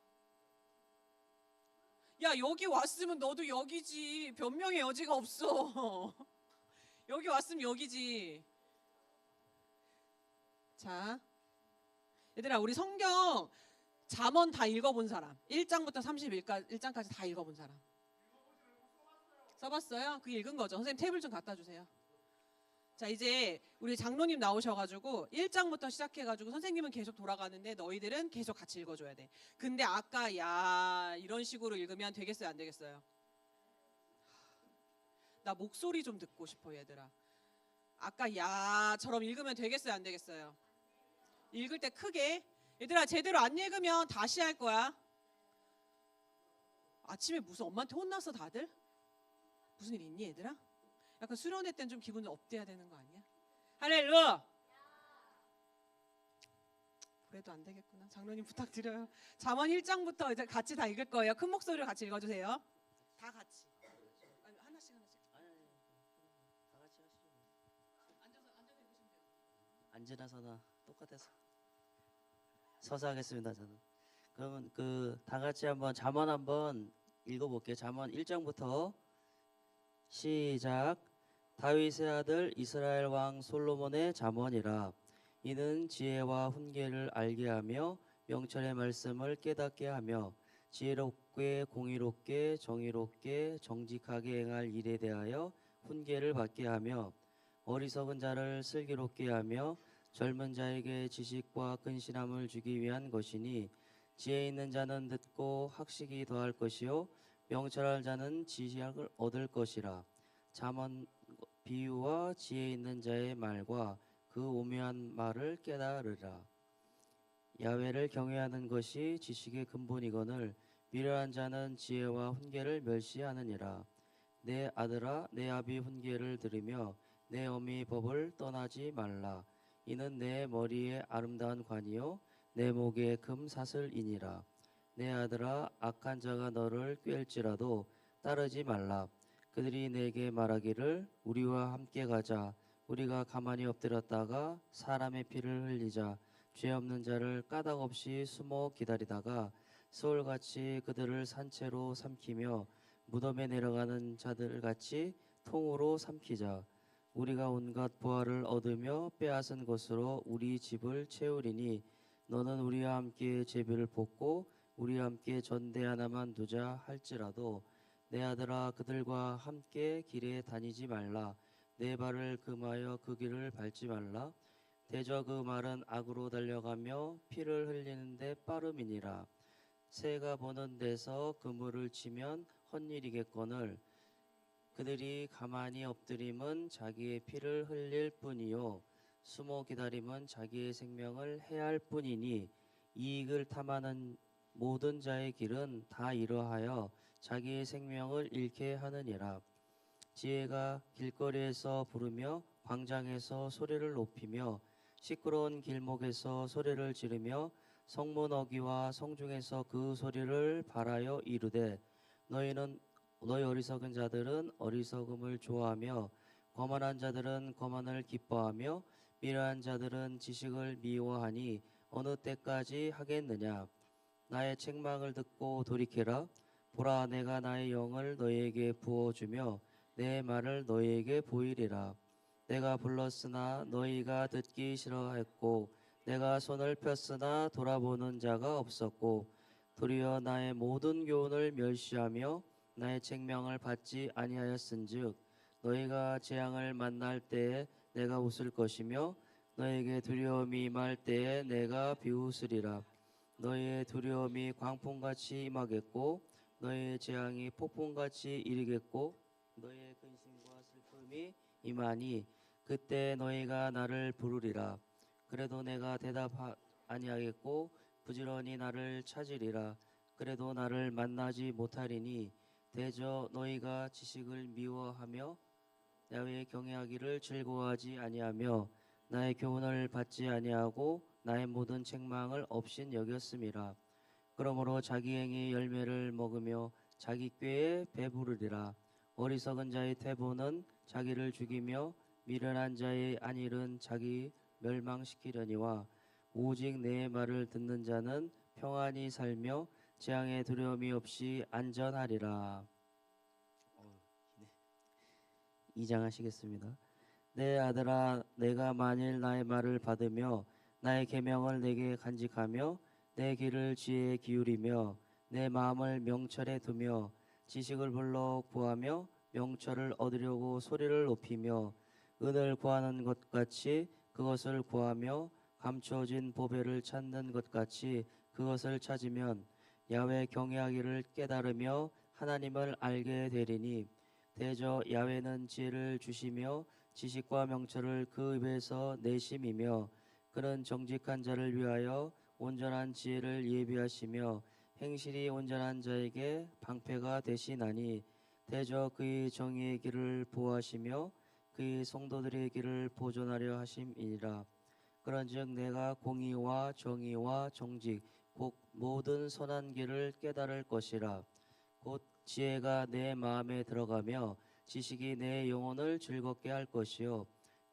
야, 여기 왔으면 너도 여기지. 변명의 여지가 없어. 여기 왔으면 여기지. 자, 얘들아, 우리 성경 잠언 다 읽어본 사람, 1장부터 31장까지 다 읽어본 사람. 써봤어요? 그게 읽은 거죠. 선생님 테이블 좀 갖다 주세요. 자, 이제 우리 장로님 나오셔가지고 1장부터 시작해가지고 선생님은 계속 돌아가는데 너희들은 계속 같이 읽어줘야 돼. 근데 아까 야 이런 식으로 읽으면 되겠어요, 안 되겠어요? 나 목소리 좀 듣고 싶어, 얘들아. 아까 야처럼 읽으면 되겠어요, 안 되겠어요? 읽을 때 크게. 얘들아, 제대로 안 읽으면 다시 할 거야. 아침에 무슨 엄마한테 혼났어 다들? 무슨 일 있니 얘들아? 약간 수련회 때는 좀 기분 업돼야 되는 거 아니야? 할렐루야. 그래도 안 되겠구나. 장로님 부탁드려요. 잠언 1장부터 이제 같이 다 읽을 거예요. 큰 목소리로 같이 읽어주세요. 다 같이. 아니, 하나씩. 다 같이 하시죠. 앉아서 읽으시면 돼요. 앉으나 서나 똑같아서 서서 하겠습니다. 저는. 그러면 그 다 같이 한번 잠언 한번 읽어볼게요. 잠언 1장부터 시작. 다윗의 아들 이스라엘 왕 솔로몬의 잠언이라. 이는 지혜와 훈계를 알게 하며 명철의 말씀을 깨닫게 하며 지혜롭게 공의롭게 정의롭게 정직하게 행할 일에 대하여 훈계를 받게 하며 어리석은 자를 슬기롭게 하며 젊은 자에게 지식과 근신함을 주기 위한 것이니 지혜 있는 자는 듣고 학식이 더할 것이요 명철할 자는 지식을 얻을 것이라. 잠언 비유와 지혜 있는 자의 말과 그 오묘한 말을 깨달으라. 야훼를 경외하는 것이 지식의 근본이거늘 미련한 자는 지혜와 훈계를 멸시하느니라. 내 아들아, 내 아비 훈계를 들으며 내 어미 법을 떠나지 말라. 이는 내 머리에 아름다운 관이요 내 목에 금사슬이니라. 내 아들아, 악한 자가 너를 꾀할지라도 따르지 말라. 그들이 내게 말하기를 우리와 함께 가자. 우리가 가만히 엎드렸다가 사람의 피를 흘리자. 죄 없는 자를 까닭없이 숨어 기다리다가 서울같이 그들을 산채로 삼키며 무덤에 내려가는 자들같이 통으로 삼키자. 우리가 온갖 보화를 얻으며 빼앗은 것으로 우리 집을 채우리니 너는 우리와 함께 제비를 뽑고 우리와 함께 전대 하나만 두자 할지라도 내 아들아, 그들과 함께 길에 다니지 말라. 내 발을 금하여 그 길을 밟지 말라. 대저 그 말은 악으로 달려가며 피를 흘리는데 빠름이니라. 새가 보는 데서 그물을 치면 헛일이겠거늘 그들이 가만히 엎드림은 자기의 피를 흘릴 뿐이요 숨어 기다림은 자기의 생명을 해할 뿐이니 이익을 탐하는 모든 자의 길은 다 이러하여 자기의 생명을 잃게 하느니라. 지혜가 길거리에서 부르며 광장에서 소리를 높이며 시끄러운 길목에서 소리를 지르며 성문 어귀와 성중에서 그 소리를 발하여 이르되 너희 어리석은 자들은 어리석음을 좋아하며 거만한 자들은 거만을 기뻐하며 미련한 자들은 지식을 미워하니 어느 때까지 하겠느냐. 나의 책망을 듣고 돌이켜라. 보라, 내가 나의 영을 너희에게 부어주며 내 말을 너희에게 보이리라. 내가 불렀으나 너희가 듣기 싫어했고 내가 손을 폈으나 돌아보는 자가 없었고 도리어 나의 모든 교훈을 멸시하며 나의 책명을 받지 아니하였은즉 너희가 재앙을 만날 때에 내가 웃을 것이며 너에게 두려움이 임할 때에 내가 비웃으리라. 너희의 두려움이 광풍같이 임하겠고 너희의 재앙이 폭풍같이 이르겠고 너희의 근심과 슬픔이 임하니 그때 너희가 나를 부르리라. 그래도 내가 대답 아니하겠고 부지런히 나를 찾으리라. 그래도 나를 만나지 못하리니 대저 너희가 지식을 미워하며 야훼 경외하기를 즐거워하지 아니하며 나의 교훈을 받지 아니하고 나의 모든 책망을 없인 여겼음이라. 그러므로 자기 행위 열매를 먹으며 자기 꾀에 배부르리라. 어리석은 자의 태보는 자기를 죽이며 미련한 자의 안일은 자기 멸망시키려니와 오직 내 말을 듣는 자는 평안히 살며 재앙의 두려움이 없이 안전하리라. 2장 하시겠습니다. 내 아들아, 내가 만일 나의 말을 받으며 나의 계명을 내게 간직하며 내 귀를 지혜에 기울이며 내 마음을 명철에 두며 지식을 불러 구하며 명철을 얻으려고 소리를 높이며 은을 구하는 것 같이 그것을 구하며 감춰진 보배를 찾는 것 같이 그것을 찾으면 야외 경외하기를 깨달으며 하나님을 알게 되리니 대저 야외는 지혜를 주시며 지식과 명철을 그 입에서 내심이며 그는 정직한 자를 위하여 온전한 지혜를 예비하시며 행실이 온전한 자에게 방패가 되시나니 대저 그의 정의의 길을 보호하시며 그의 성도들의 길을 보존하려 하심이니라. 그런즉 내가 공의와 정의와 정직 곧 모든 선한 길을 깨달을 것이라. 곧 지혜가 내 마음에 들어가며 지식이 내 영혼을 즐겁게 할 것이요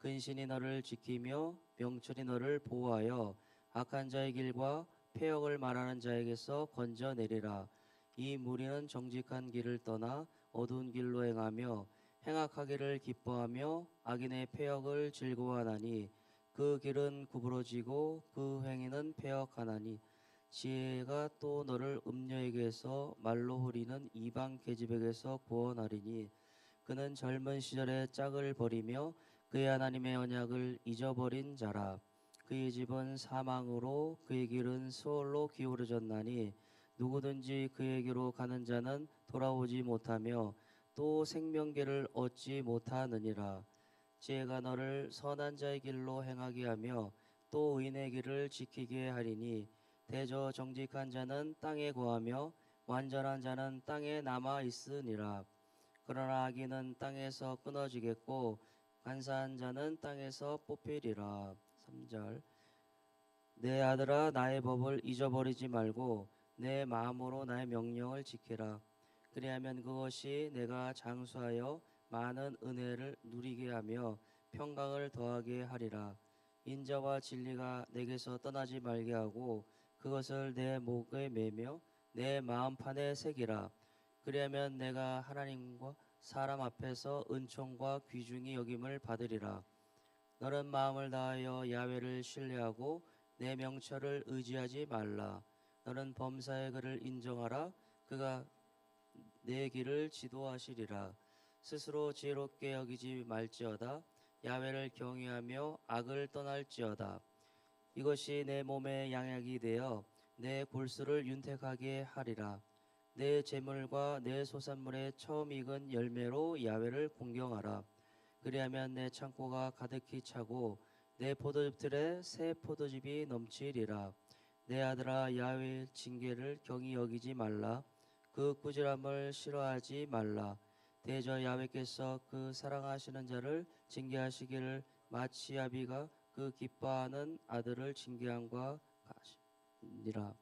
근신이 너를 지키며 명철이 너를 보호하여 악한 자의 길과 패역을 말하는 자에게서 건져내리라. 이 무리는 정직한 길을 떠나 어두운 길로 행하며 행악하기를 기뻐하며 악인의 패역을 즐거워하나니 그 길은 구부러지고 그 행위는 패역하나니 지혜가 또 너를 음녀에게서 말로 후리는 이방 계집에게서 구원하리니 그는 젊은 시절에 짝을 버리며 그의 하나님의 언약을 잊어버린 자라. 그의 집은 사망으로 그의 길은 수월로 기울어졌나니 누구든지 그에게로 가는 자는 돌아오지 못하며 또 생명길을 얻지 못하느니라. 지혜가 너를 선한 자의 길로 행하게 하며 또 의인의 길을 지키게 하리니 대저 정직한 자는 땅에 거하며 완전한 자는 땅에 남아 있으니라. 그러나 악인은 땅에서 끊어지겠고 간사한 자는 땅에서 뽑히리라. 3절. 내 아들아, 나의 법을 잊어버리지 말고 내 마음으로 나의 명령을 지키라. 그리하면 그것이 내가 장수하여 많은 은혜를 누리게 하며 평강을 더하게 하리라. 인자와 진리가 내게서 떠나지 말게 하고 그것을 내 목에 매며 내 마음판에 새기라. 그리하면 내가 하나님과 사람 앞에서 은총과 귀중히 여김을 받으리라. 너는 마음을 다하여 야훼를 신뢰하고 내 명철을 의지하지 말라. 너는 범사의 그를 인정하라. 그가 내 길을 지도하시리라. 스스로 지혜롭게 여기지 말지어다. 야훼를 경외하며 악을 떠날지어다. 이것이 내 몸의 양약이 되어 내 골수를 윤택하게 하리라. 내 재물과 내 소산물의 처음 익은 열매로 야훼를 공경하라. 그리하면 내 창고가 가득히 차고 내 포도즙들에 새 포도즙이 넘치리라. 내 아들아, 야훼의 징계를 경히 여기지 말라. 그 꾸지람을 싫어하지 말라. 대저 야훼께서 그 사랑하시는 자를 징계하시기를 마치 아비가 그 기뻐하는 아들을 징계함과 같으니라.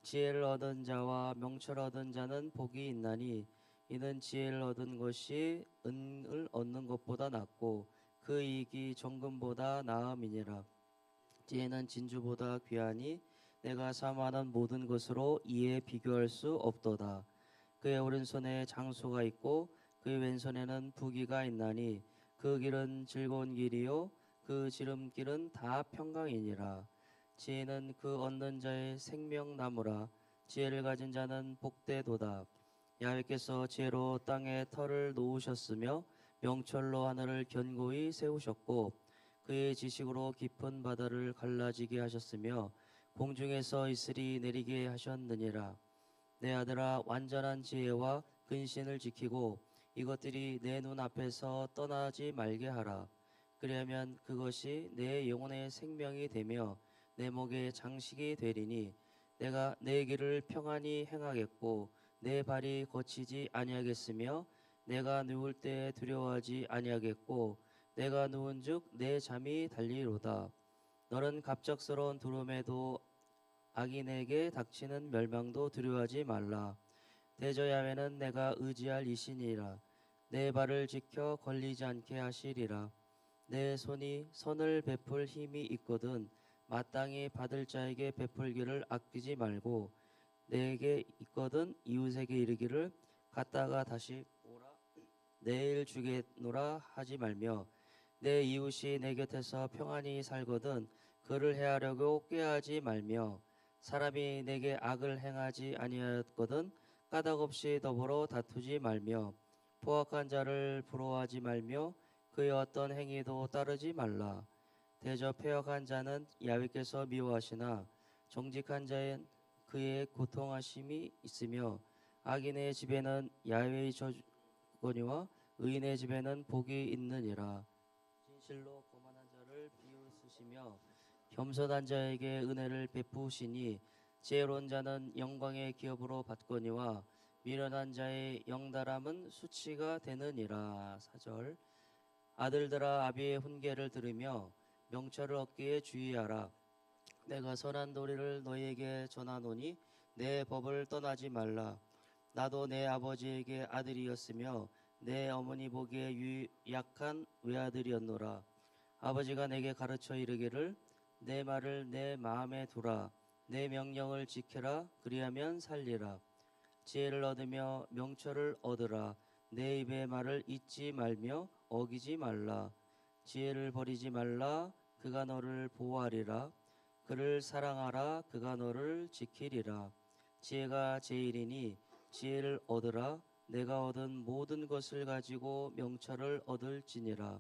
지혜를 얻은 자와 명철 얻은 자는 복이 있나니 이는 지혜를 얻은 것이 은을 얻는 것보다 낫고 그 이익이 정금보다 나음이니라. 지혜는 진주보다 귀하니 내가 사모하는 모든 것으로 이에 비교할 수 없도다. 그의 오른손에 장수가 있고 그의 왼손에는 부귀가 있나니 그 길은 즐거운 길이요 그 지름길은 다 평강이니라. 지혜는 그 얻는 자의 생명나무라. 지혜를 가진 자는 복되도다. 야훼께서 지혜로 땅에 터를 놓으셨으며 명철로 하늘을 견고히 세우셨고 그의 지식으로 깊은 바다를 갈라지게 하셨으며 공중에서 이슬이 내리게 하셨느니라. 내 아들아, 완전한 지혜와 근신을 지키고 이것들이 내 눈 앞에서 떠나지 말게 하라. 그리하면 그것이 내 영혼의 생명이 되며 내 목의 장식이 되리니 내가 내 길을 평안히 행하겠고 내 발이 거치지 아니하겠으며 내가 누울 때 두려워하지 아니하겠고 내가 누운즉 내 잠이 달리로다. 너는 갑작스러운 두려움에도 악인에게 닥치는 멸망도 두려워하지 말라. 대저 야훼는 내가 의지할 이신이라. 내 발을 지켜 걸리지 않게 하시리라. 내 손이 선을 베풀 힘이 있거든 마땅히 받을 자에게 베풀기를 아끼지 말고 내게 있거든 이웃에게 이르기를 갔다가 다시 오라 내일 주겠노라 하지 말며 내 이웃이 내 곁에서 평안히 살거든 그를 해하려고 꾀하지 말며 사람이 내게 악을 행하지 아니하였거든 까닭없이 더불어 다투지 말며 포악한 자를 부러워하지 말며 그의 어떤 행위도 따르지 말라. 대저 패역한 자는 야훼께서 미워하시나 정직한 자엔 그의 고통하심이 있으며 악인의 집에는 야훼의 저주거니와 의인의 집에는 복이 있느니라. 진실로 거만한 자를 비웃으시며 겸손한 자에게 은혜를 베푸시니 지혜로운 자는 영광의 기업으로 받거니와 미련한 자의 영달함은 수치가 되느니라. 4절 아들들아 아비의 훈계를 들으며 명철을 얻기에 주의하라. 내가 선한 도리를 너희에게 전하노니 내 법을 떠나지 말라. 나도 내 아버지에게 아들이었으며 내 어머니 보기에 약한 외아들이었노라. 아버지가 내게 가르쳐 이르기를 내 말을 내 마음에 두라. 내 명령을 지키라. 그리하면 살리라. 지혜를 얻으며 명철을 얻으라. 내 입의 말을 잊지 말며 어기지 말라. 지혜를 버리지 말라. 그가 너를 보호하리라. 그를 사랑하라. 그가 너를 지키리라. 지혜가 제일이니 지혜를 얻으라. 내가 얻은 모든 것을 가지고 명철을 얻을지니라.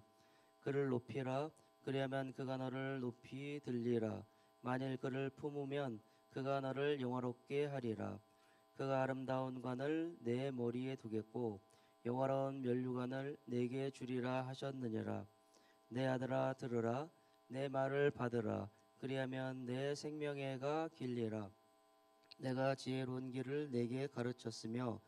그를 높이라. 그리하면 그가 너를 높이 들리라. 만일 그를 품으면 그가 너를 영화롭게 하리라. 그가 아름다운 관을 내 머리에 두겠고 영화로운 면류관을 내게 주리라 하셨느니라. 내 아들아 들으라. 내 말을 받으라. 그리하면 내 생명애가 길리라. 내가 지혜로운 길을 내게 가르쳤으며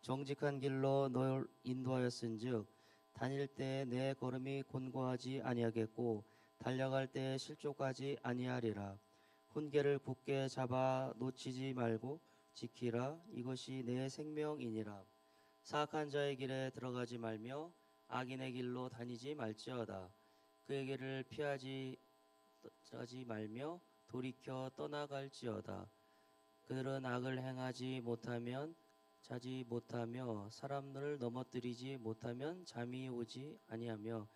정직한 길로 널 인도하였은즉 다닐 때 내 걸음이 곤고하지 아니하겠고 달려갈 때 실족하지 아니하리라. 훈계를 굳게 잡아 놓치지 말고 지키라. 이것이 내 생명이니라. 사악한 자의 길에 들어가지 말며 악인의 길로 다니지 말지어다. 그의 길을 피하지 말며 돌이켜 떠나갈지어다. 그들은 악을 행하지 못하면 자지 못하며 사람들을 넘어뜨리지 못하면 잠이 오지 아니하며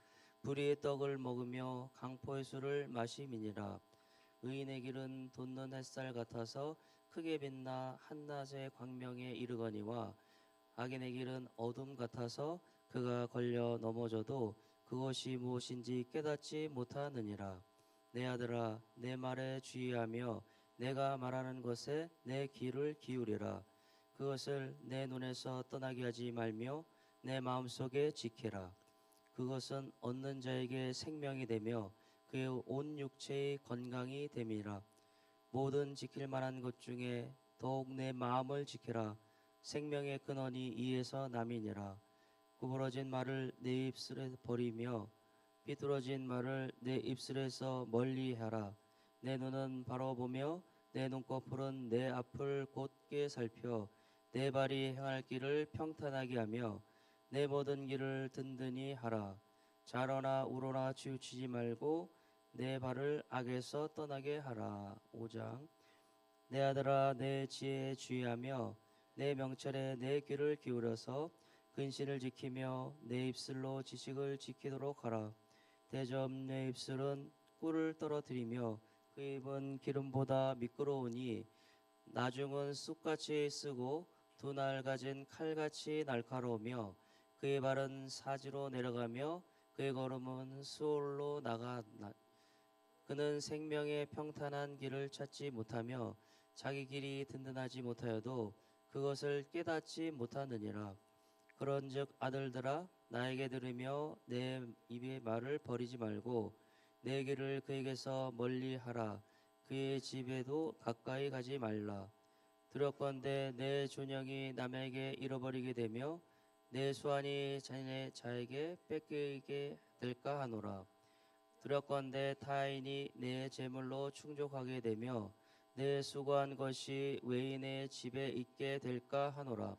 불의의 떡을 먹으며 강포의 술을 마심이니라. 의인의 길은 돋는 햇살 같아서 크게 빛나 한낮의 광명에 이르거니와 악인의 길은 어둠 같아서 그가 걸려 넘어져도 그것이 무엇인지 깨닫지 못하느니라. 내 아들아 내 말에 주의하며 내가 말하는 것에 내 귀를 기울이라. 그것을 내 눈에서 떠나게 하지 말며 내 마음속에 지키라. 그것은 얻는 자에게 생명이 되며 그의 온 육체의 건강이 됨이라. 모든 지킬 만한 것 중에 더욱 내 마음을 지키라. 생명의 근원이 이에서 남이니라. 구부러진 말을 내 입술에 버리며 삐뚤어진 말을 내 입술에서 멀리하라. 내 눈은 바로 보며 내 눈꺼풀은 내 앞을 곧게 살펴 내 발이 행할 길을 평탄하게 하며 내 모든 길을 든든히 하라. 좌로나 우로나 치우치지 말고 내 발을 악에서 떠나게 하라. 5장 내 아들아 내 지혜에 주의하며 내 명철에 내 귀를 기울여서 근신을 지키며 내 입술로 지식을 지키도록 하라. 대접 내 입술은 꿀을 떨어뜨리며 그 입은 기름보다 미끄러우니 나중은 쑥같이 쓰고 두 날 가진 칼같이 날카로우며 그의 발은 사지로 내려가며 그의 걸음은 수월로 그는 생명의 평탄한 길을 찾지 못하며 자기 길이 든든하지 못하여도 그것을 깨닫지 못하느니라. 그런즉 아들들아 나에게 들으며 내 입의 말을 버리지 말고 내 길을 그에게서 멀리하라. 그의 집에도 가까이 가지 말라. 두렵건대 내 존영이 남에게 잃어버리게 되며 내 수완이 자에게 뺏기게 될까 하노라. 두렵건대 타인이 내 재물로 충족하게 되며 내 수고한 것이 외인의 집에 있게 될까 하노라.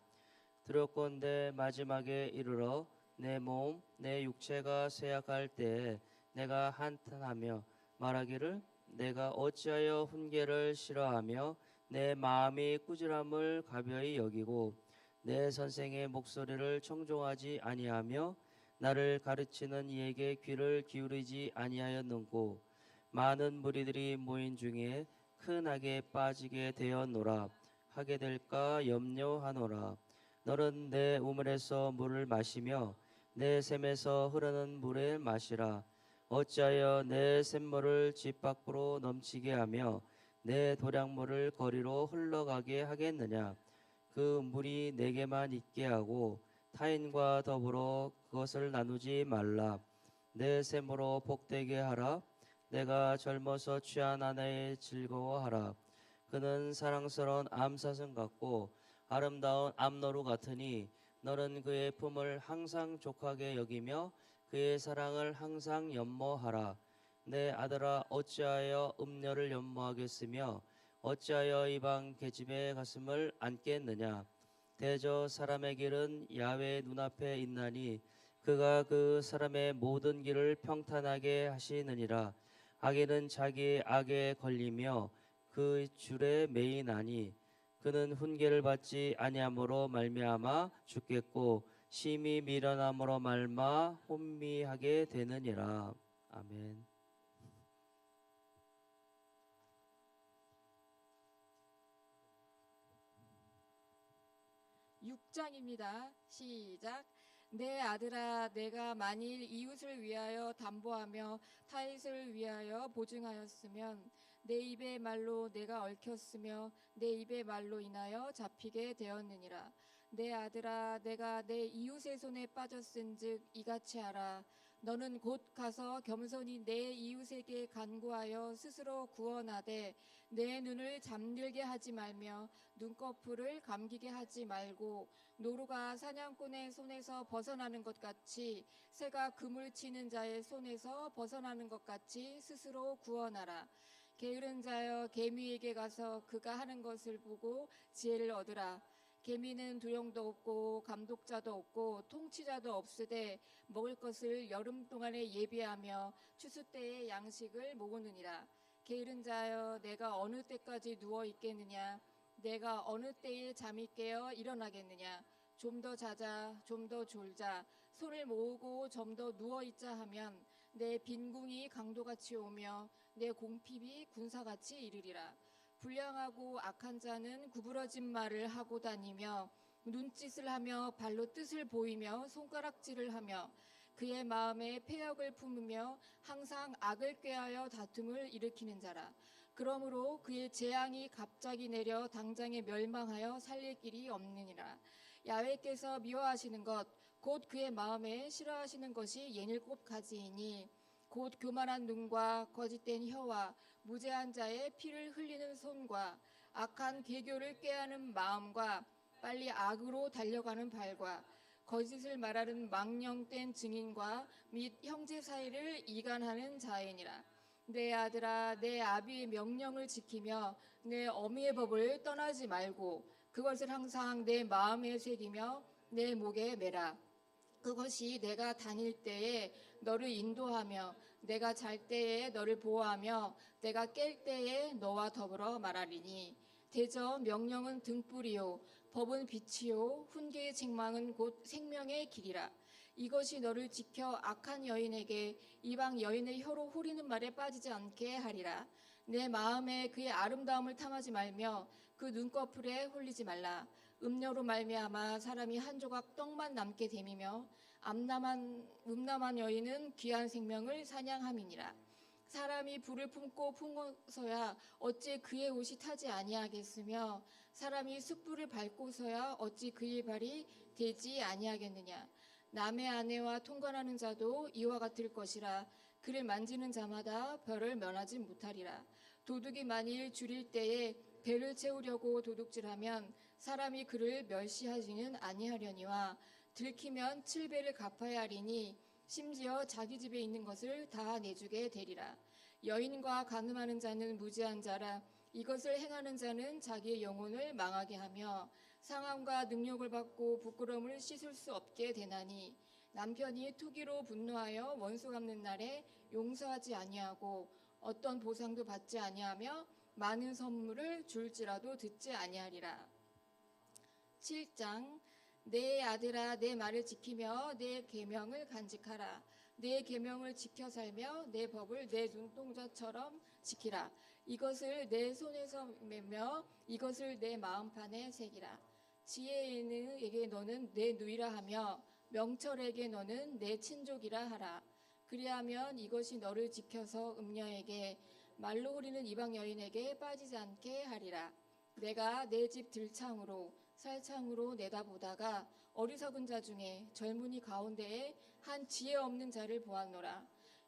두렵건대 마지막에 이르러 내 몸, 내 육체가 쇠약할 때에 내가 한탄하며 말하기를 내가 어찌하여 훈계를 싫어하며 내 마음이 꾸지람을 가벼이 여기고 내 선생의 목소리를 청종하지 아니하며 나를 가르치는 이에게 귀를 기울이지 아니하였는고. 많은 무리들이 모인 중에 큰 악에 빠지게 되었노라. 하게 될까 염려하노라. 너는 내 우물에서 물을 마시며 내 샘에서 흐르는 물에 마시라. 어찌하여 내 샘물을 집 밖으로 넘치게 하며 내 도량물을 거리로 흘러가게 하겠느냐. 그 물이 내게만 있게 하고 타인과 더불어 그것을 나누지 말라. 내 샘으로 복되게 하라. 내가 젊어서 취한 아내의 즐거워하라. 그는 사랑스러운 암사슴 같고 아름다운 암노루 같으니 너는 그의 품을 항상 족하게 여기며 그의 사랑을 항상 연모하라. 내 아들아 어찌하여 음녀를 연모하겠으며 어찌하여 이방 계집의 가슴을 안겠느냐. 대저 사람의 길은 야훼 눈앞에 있나니 그가 그 사람의 모든 길을 평탄하게 하시느니라. 악인은 자기의 악에 걸리며 그 줄에 매이나니 그는 훈계를 받지 아니함으로 말미암아 죽겠고 심히 미련함으로 말마 혼미하게 되느니라. 아멘. 6장입니다. 시작. 내 아들아, 내가 만일 이웃을 위하여 담보하며 타잇을 위하여 보증하였으면 내 입의 말로 내가 얽혔으며 내 입의 말로 인하여 잡히게 되었느니라. 내 아들아, 내가 내 이웃의 손에 빠졌은즉 이같이 하라. 너는 곧 가서 겸손히 내 이웃에게 간구하여 스스로 구원하되 내 눈을 잠들게 하지 말며 눈꺼풀을 감기게 하지 말고 노루가 사냥꾼의 손에서 벗어나는 것 같이 새가 그물 치는 자의 손에서 벗어나는 것 같이 스스로 구원하라. 게으른 자여 개미에게 가서 그가 하는 것을 보고 지혜를 얻으라. 개미는 두령도 없고 감독자도 없고 통치자도 없으되 먹을 것을 여름 동안에 예비하며 추수 때에 양식을 모으느니라. 게으른 자여 내가 어느 때까지 누워 있겠느냐. 내가 어느 때에 잠이 깨어 일어나겠느냐. 좀 더 자자, 좀 더 졸자, 손을 모으고 좀 더 누워 있자 하면 내 빈궁이 강도같이 오며 내 공핍이 군사같이 이르리라. 불량하고 악한 자는 구부러진 말을 하고 다니며 눈짓을 하며 발로 뜻을 보이며 손가락질을 하며 그의 마음에 패역을 품으며 항상 악을 꾀하여 다툼을 일으키는 자라. 그러므로 그의 재앙이 갑자기 내려 당장에 멸망하여 살릴 길이 없느니라. 야훼께서 미워하시는 것 곧 그의 마음에 싫어하시는 것이 예닐곱 가지이니 곧 교만한 눈과 거짓된 혀와 무죄한 자의 피를 흘리는 손과 악한 계교를 꾀하는 마음과 빨리 악으로 달려가는 발과 거짓을 말하는 망령된 증인과 및 형제 사이를 이간하는 자이니라. 내 아들아, 내 아비의 명령을 지키며 내 어미의 법을 떠나지 말고 그것을 항상 내 마음에 새기며 내 목에 매라. 그것이 내가 다닐 때에 너를 인도하며 내가 잘 때에 너를 보호하며 내가 깰 때에 너와 더불어 말하리니. 대저 명령은 등불이요 법은 빛이요 훈계의 책망은 곧 생명의 길이라. 이것이 너를 지켜 악한 여인에게 이방 여인의 혀로 후리는 말에 빠지지 않게 하리라. 내 마음에 그의 아름다움을 탐하지 말며 그 눈꺼풀에 홀리지 말라. 음료로 말미암아 사람이 한 조각 떡만 남게 됨이며 음란한 여인은 귀한 생명을 사냥함이니라. 사람이 불을 품고 품어서야 어찌 그의 옷이 타지 아니하겠으며 사람이 숯불을 밟고서야 어찌 그의 발이 되지 아니하겠느냐. 남의 아내와 통관하는 자도 이와 같을 것이라. 그를 만지는 자마다 벌을 면하지 못하리라. 도둑이 만일 줄일 때에 배를 채우려고 도둑질하면 사람이 그를 멸시하지는 아니하려니와 들키면 7배를 갚아야 하리니 심지어 자기 집에 있는 것을 다 내주게 되리라. 여인과 간음하는 자는 무지한 자라. 이것을 행하는 자는 자기의 영혼을 망하게 하며 상함과 능욕을 받고 부끄러움을 씻을 수 없게 되나니 남편이 투기로 분노하여 원수 갚는 날에 용서하지 아니하고 어떤 보상도 받지 아니하며 많은 선물을 줄지라도 듣지 아니하리라. 7장 내 아들아 내 말을 지키며 내 계명을 간직하라. 내 계명을 지켜 살며 내 법을 내 눈동자처럼 지키라. 이것을 내 손에서 메며 이것을 내 마음판에 새기라. 지혜인에게 너는 내 누이라 하며 명철에게 너는 내 친족이라 하라. 그리하면 이것이 너를 지켜서 음녀에게 말로 흐리는 이방 여인에게 빠지지 않게 하리라. 내가 내 집 들창으로 살창으로 내다보다가 어리석은 자 중에 젊은이 가운데에 한 지혜 없는 자를 보았노라.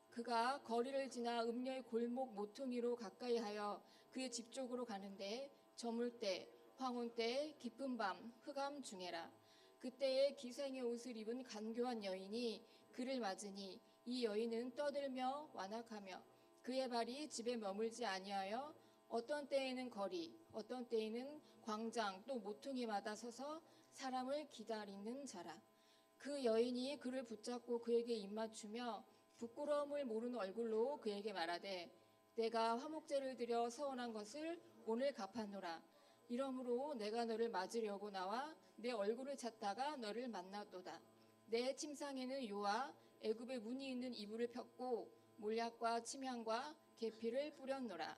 그가 거리를 지나 음녀의 골목 모퉁이로 가까이하여 그의 집 쪽으로 가는데 저물 때 황혼 때 깊은 밤 흑암 중에라. 그때에 기생의 옷을 입은 간교한 여인이 그를 맞으니 이 여인은 떠들며 완악하며 그의 발이 집에 머물지 아니하여 어떤 때에는 거리 어떤 때에는 광장 또 모퉁이마다 서서 사람을 기다리는 자라. 그 여인이 그를 붙잡고 그에게 입맞추며 부끄러움을 모르는 얼굴로 그에게 말하되 내가 화목제를 드려 서원한 것을 오늘 갚았노라. 이러므로 내가 너를 맞으려고 나와 내 얼굴을 찾다가 너를 만났도다. 내 침상에는 요와 애굽의 무늬 있는 이불을 폈고 몰약과 침향과 계피를 뿌렸노라.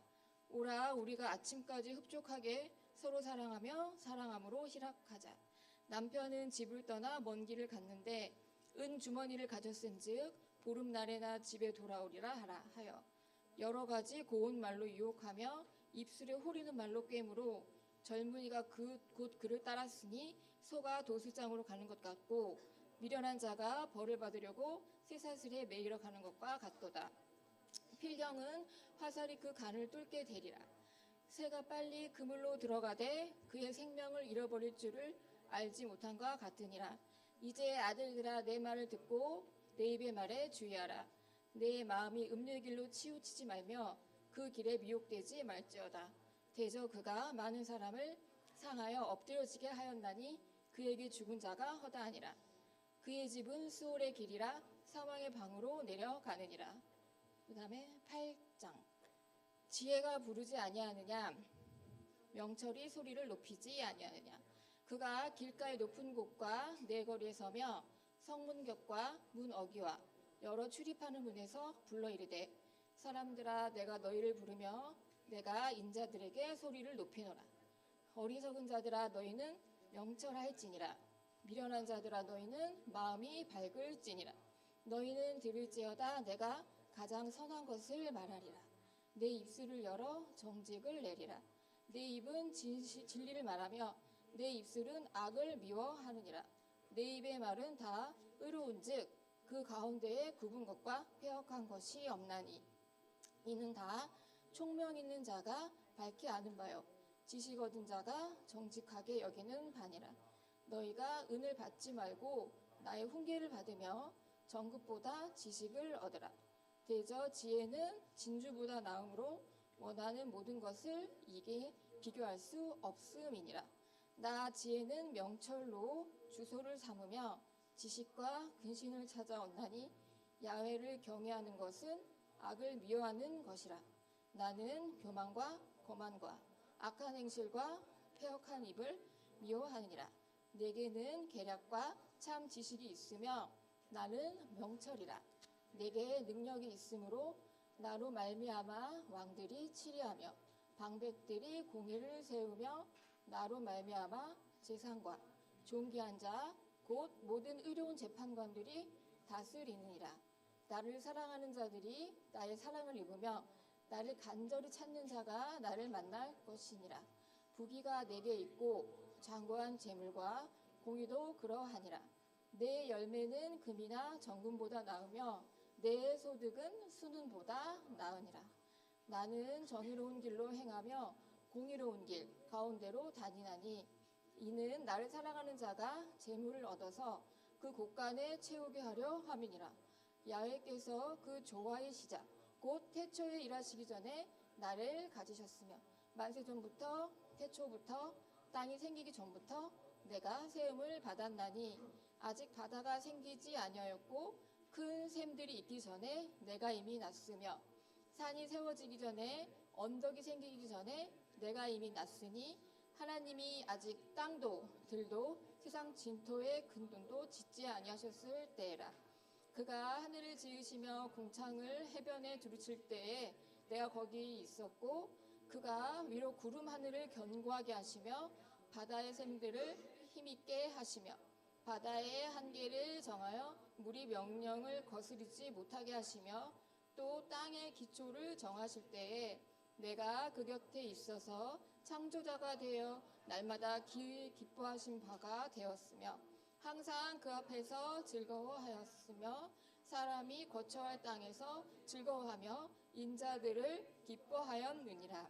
오라 우리가 아침까지 흡족하게 서로 사랑하며 사랑함으로 희락하자. 남편은 집을 떠나 먼 길을 갔는데 은 주머니를 가졌은즉 보름날에나 집에 돌아오리라 하라 하여 여러 가지 고운 말로 유혹하며 입술에 호리는 말로 꿰므로 젊은이가 곧 그를 따랐으니 소가 도수장으로 가는 것 같고 미련한 자가 벌을 받으려고 쇠사슬에 매이러 가는 것과 같도다. 필경은 화살이 그 간을 뚫게 되리라. 새가 빨리 그물로 들어가되 그의 생명을 잃어버릴 줄을 알지 못한 것과 같으니라. 이제 아들들아 내 말을 듣고 내 입의 말에 주의하라. 내 마음이 음료의 길로 치우치지 말며 그 길에 미혹되지 말지어다. 대저 그가 많은 사람을 상하여 엎드려지게 하였나니 그에게 죽은 자가 허다하니라. 그의 집은 수월의 길이라 사망의 방으로 내려가느니라. 그 다음에 8장 지혜가 부르지 아니하느냐 명철이 소리를 높이지 아니하느냐. 그가 길가의 높은 곳과 내거리에 서며 성문격과 문 어귀와 여러 출입하는 문에서 불러 이르되 사람들아 내가 너희를 부르며 내가 인자들에게 소리를 높이노라. 어리석은 자들아 너희는 명철할지니라. 미련한 자들아 너희는 마음이 밝을지니라. 너희는 들을지어다 내가 가장 선한 것을 말하리라. 내 입술을 열어 정직을 내리라. 내 입은 진리를 말하며 내 입술은 악을 미워하느니라. 내 입의 말은 다 의로운즉 그 가운데에 굽은 것과 패역한 것이 없나니 이는 다 총명 있는 자가 밝히 아는 바요 지식 얻은 자가 정직하게 여기는 바니라. 너희가 은을 받지 말고 나의 훈계를 받으며 정금보다 지식을 얻으라. 대저 지혜는 진주보다 나음으로 원하는 모든 것을 이게 비교할 수 없음이니라. 나 지혜는 명철로 주소를 삼으며 지식과 근신을 찾아온나니 야훼를 경외하는 것은 악을 미워하는 것이라. 나는 교만과 거만과 악한 행실과 패역한 입을 미워하느니라. 내게는 계략과 참 지식이 있으며 나는 명철이라. 내게 능력이 있으므로 나로 말미암아 왕들이 치리하며 방백들이 공의를 세우며 나로 말미암아 재상과 존귀한 자 곧 모든 의로운 재판관들이 다스리느니라. 나를 사랑하는 자들이 나의 사랑을 입으며 나를 간절히 찾는 자가 나를 만날 것이니라. 부귀가 내게 있고 장고한 재물과 공의도 그러하니라. 내 열매는 금이나 정금보다 나으며 내 소득은 순은보다 나으니라. 나는 정의로운 길로 행하며 공의로운 길 가운데로 다니나니 이는 나를 사랑하는 자가 재물을 얻어서 그 곳간에 채우게 하려 함이니라. 야훼께서 그 조화의 시작 곧 태초에 일하시기 전에 나를 가지셨으며 만세전부터 태초부터 땅이 생기기 전부터 내가 세움을 받았나니 아직 바다가 생기지 아니하였고 큰 샘들이 있기 전에 내가 이미 났으며 산이 세워지기 전에 언덕이 생기기 전에 내가 이미 났으니 하나님이 아직 땅도 들도 세상 진토의 근본도 짓지 아니하셨을 때라. 그가 하늘을 지으시며 궁창을 해변에 두루칠 때에 내가 거기 있었고 그가 위로 구름 하늘을 견고하게 하시며 바다의 샘들을 힘있게 하시며 바다의 한계를 정하여 물이 명령을 거스르지 못하게 하시며 또 땅의 기초를 정하실 때에 내가 그 곁에 있어서 창조자가 되어 날마다 기뻐하신 바가 되었으며 항상 그 앞에서 즐거워하였으며 사람이 거처할 땅에서 즐거워하며 인자들을 기뻐하였느니라.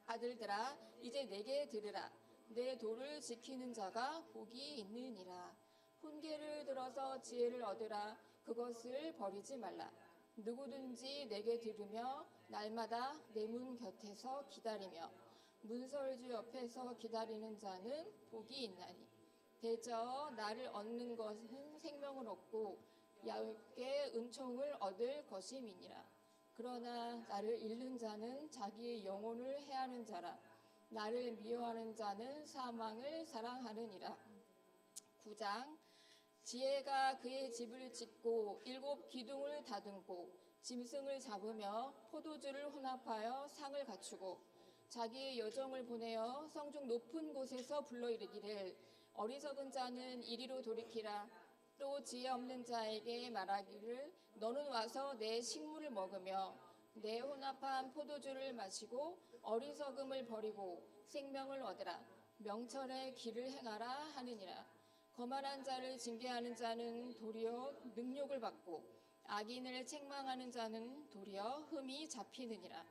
아들들아 이제 내게 들으라. 내 도를 지키는 자가 복이 있느니라. 훈계를 들어서 지혜를 얻으라. 그것을 버리지 말라. 누구든지 내게 들으며 날마다 내 문 곁에서 기다리며 문설주 옆에서 기다리는 자는 복이 있나니 대저 나를 얻는 것은 생명을 얻고 야곱께 은총을 얻을 것임이니라. 그러나 나를 잃는 자는 자기의 영혼을 해하는 자라. 나를 미워하는 자는 사망을 사랑하느니라. 9장 지혜가 그의 집을 짓고 7 기둥을 다듬고 짐승을 잡으며 포도주를 혼합하여 상을 갖추고 자기의 여정을 보내어 성중 높은 곳에서 불러 이르기를 어리석은 자는 이리로 돌이키라. 또 지혜 없는 자에게 말하기를 너는 와서 내 식물을 먹으며 내 혼합한 포도주를 마시고 어리석음을 버리고 생명을 얻으라. 명철의 길을 행하라 하느니라. 거만한 자를 징계하는 자는 도리어 능욕을 받고 악인을 책망하는 자는 도리어 흠이 잡히느니라.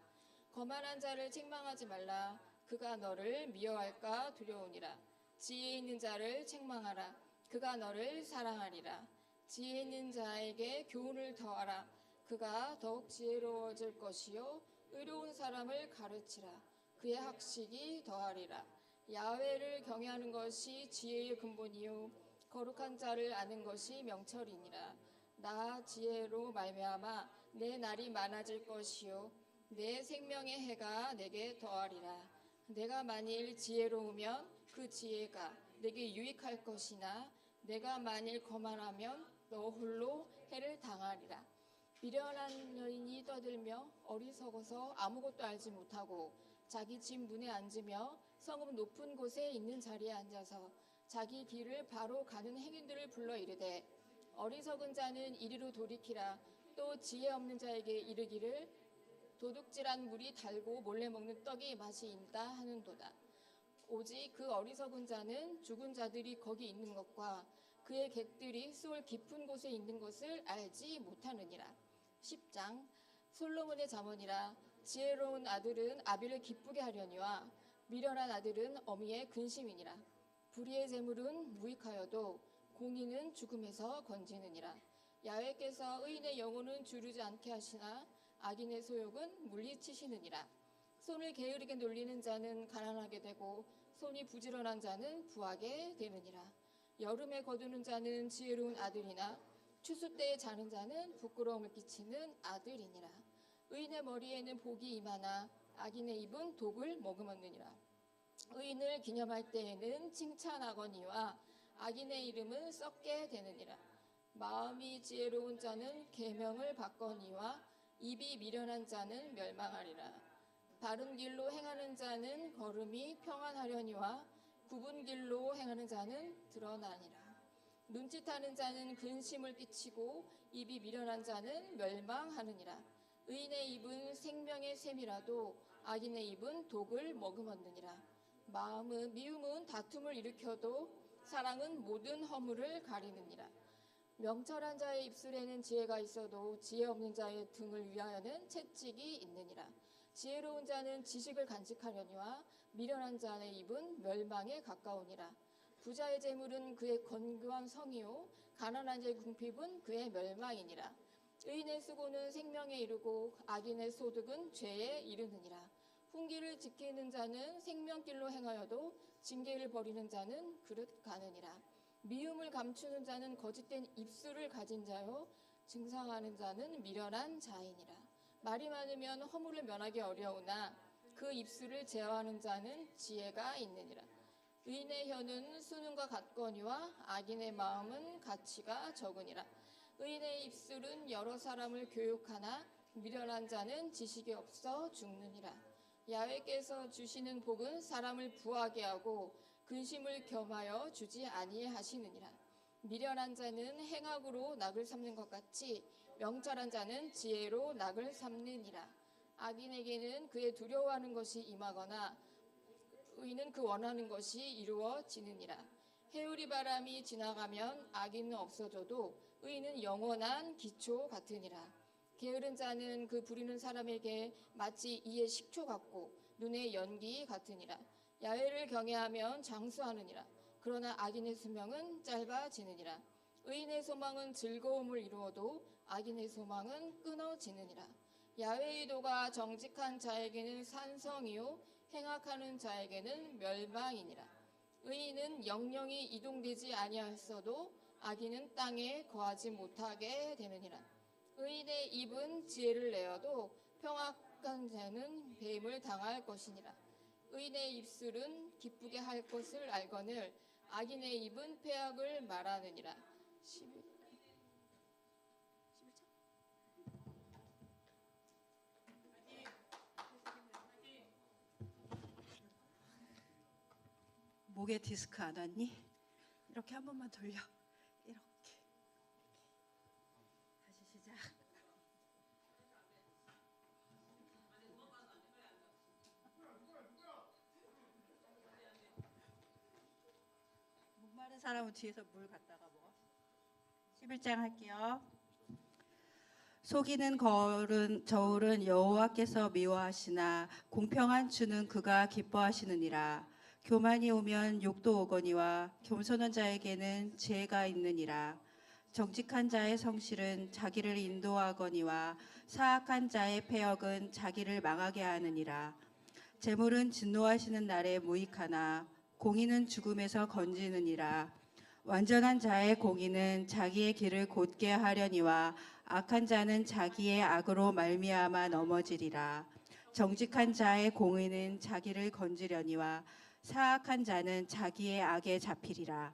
거만한 자를 책망하지 말라. 그가 너를 미워할까 두려우니라. 지혜 있는 자를 책망하라. 그가 너를 사랑하리라. 지혜 있는 자에게 교훈을 더하라. 그가 더욱 지혜로워질 것이요 의로운 사람을 가르치라. 그의 학식이 더하리라. 야훼를 경외하는 것이 지혜의 근본이요 거룩한 자를 아는 것이 명철이니라. 나 지혜로 말미암아 내 날이 많아질 것이요 내 생명의 해가 내게 더하리라. 내가 만일 지혜로우면 그 지혜가 내게 유익할 것이나 내가 만일 거만하면 너 홀로 해를 당하리라. 미련한 여인이 떠들며 어리석어서 아무것도 알지 못하고 자기 집 문에 앉으며 성읍 높은 곳에 있는 자리에 앉아서 자기 길을 바로 가는 행인들을 불러 이르되 어리석은 자는 이리로 돌이키라. 또 지혜 없는 자에게 이르기를 도둑질한 물이 달고 몰래 먹는 떡이 맛이 있다 하는도다. 오직 그 어리석은 자는 죽은 자들이 거기 있는 것과 그의 객들이 수월 깊은 곳에 있는 것을 알지 못하느니라. 10장 솔로몬의 잠언이라. 지혜로운 아들은 아비를 기쁘게 하려니와 미련한 아들은 어미의 근심이니라. 불의의 재물은 무익하여도 공의는 죽음에서 건지느니라. 야훼께서 의인의 영혼은 주르지 않게 하시나 악인의 소욕은 물리치시느니라. 손을 게으르게 놀리는 자는 가난하게 되고 손이 부지런한 자는 부하게 되느니라. 여름에 거두는 자는 지혜로운 아들이나 추수 때에 자는 자는 부끄러움을 끼치는 아들이니라. 의인의 머리에는 복이 임하나 악인의 입은 독을 머금었느니라. 의인을 기념할 때에는 칭찬하거니와 악인의 이름은 썩게 되느니라. 마음이 지혜로운 자는 계명을 받거니와 입이 미련한 자는 멸망하리라. 바른 길로 행하는 자는 걸음이 평안하려니와 굽은 길로 행하는 자는 드러나니라. 눈짓하는 자는 근심을 끼치고 입이 미련한 자는 멸망하느니라. 의인의 입은 생명의 샘이라도 악인의 입은 독을 머금었느니라. 미움은 다툼을 일으켜도 사랑은 모든 허물을 가리느니라. 명철한 자의 입술에는 지혜가 있어도 지혜 없는 자의 등을 위하여는 채찍이 있느니라. 지혜로운 자는 지식을 간직하려니와 미련한 자의 입은 멸망에 가까우니라. 부자의 재물은 그의 건강한 성이요 가난한 자의 궁핍은 그의 멸망이니라. 의인의 수고는 생명에 이르고 악인의 소득은 죄에 이르느니라. 훈계를 지키는 자는 생명길로 행하여도 징계를 버리는 자는 그릇 가느니라. 미움을 감추는 자는 거짓된 입술을 가진 자요 증상하는 자는 미련한 자이니라. 말이 많으면 허물을 면하기 어려우나 그 입술을 제어하는 자는 지혜가 있느니라. 의인의 혀는 수능과 같거니와 악인의 마음은 가치가 적으니라. 의인의 입술은 여러 사람을 교육하나 미련한 자는 지식이 없어 죽느니라. 야훼께서 주시는 복은 사람을 부하게 하고 근심을 겸하여 주지 아니하시느니라. 미련한 자는 행악으로 낙을 삼는 것 같이 명철한 자는 지혜로 낙을 삼느니라. 악인에게는 그의 두려워하는 것이 임하거나 의인은 그 원하는 것이 이루어지느니라. 해오리 바람이 지나가면 악인은 없어져도 의인은 영원한 기초 같으니라. 게으른 자는 그 부리는 사람에게 마치 이의 식초 같고 눈의 연기 같으니라. 야훼를 경외하면 장수하느니라. 그러나 악인의 수명은 짧아지느니라. 의인의 소망은 즐거움을 이루어도 악인의 소망은 끊어지느니라. 야훼의 도가 정직한 자에게는 산성이요 행악하는 자에게는 멸망이니라. 의인은 영영이 이동되지 아니하였어도 악인은 땅에 거하지 못하게 되느니라. 의인의 입은 지혜를 내어도 평악한 자는 배임을 당할 것이니라. 의인의 입술은 기쁘게 할 것을 알거늘 악인의 입은 패악을 말하느니라. 11장. 목에 디스크 안 왔니? 이렇게 한 번만 돌려. 이렇게. 다시 시작. 목마른 사람은 뒤에서 물 갖다가 먹어. 11장 할게요. 속이는 저울은 여호와께서 미워하시나 공평한 주는 그가 기뻐하시느니라. 교만이 오면 욕도 오거니와 겸손한 자에게는 지혜가 있느니라. 정직한 자의 성실은 자기를 인도하거니와 사악한 자의 패역은 자기를 망하게 하느니라. 재물은 진노하시는 날에 무익하나 공의는 죽음에서 건지느니라. 완전한 자의 공의는 자기의 길을 곧게 하려니와 악한 자는 자기의 악으로 말미암아 넘어지리라. 정직한 자의 공의는 자기를 건지려니와 사악한 자는 자기의 악에 잡히리라.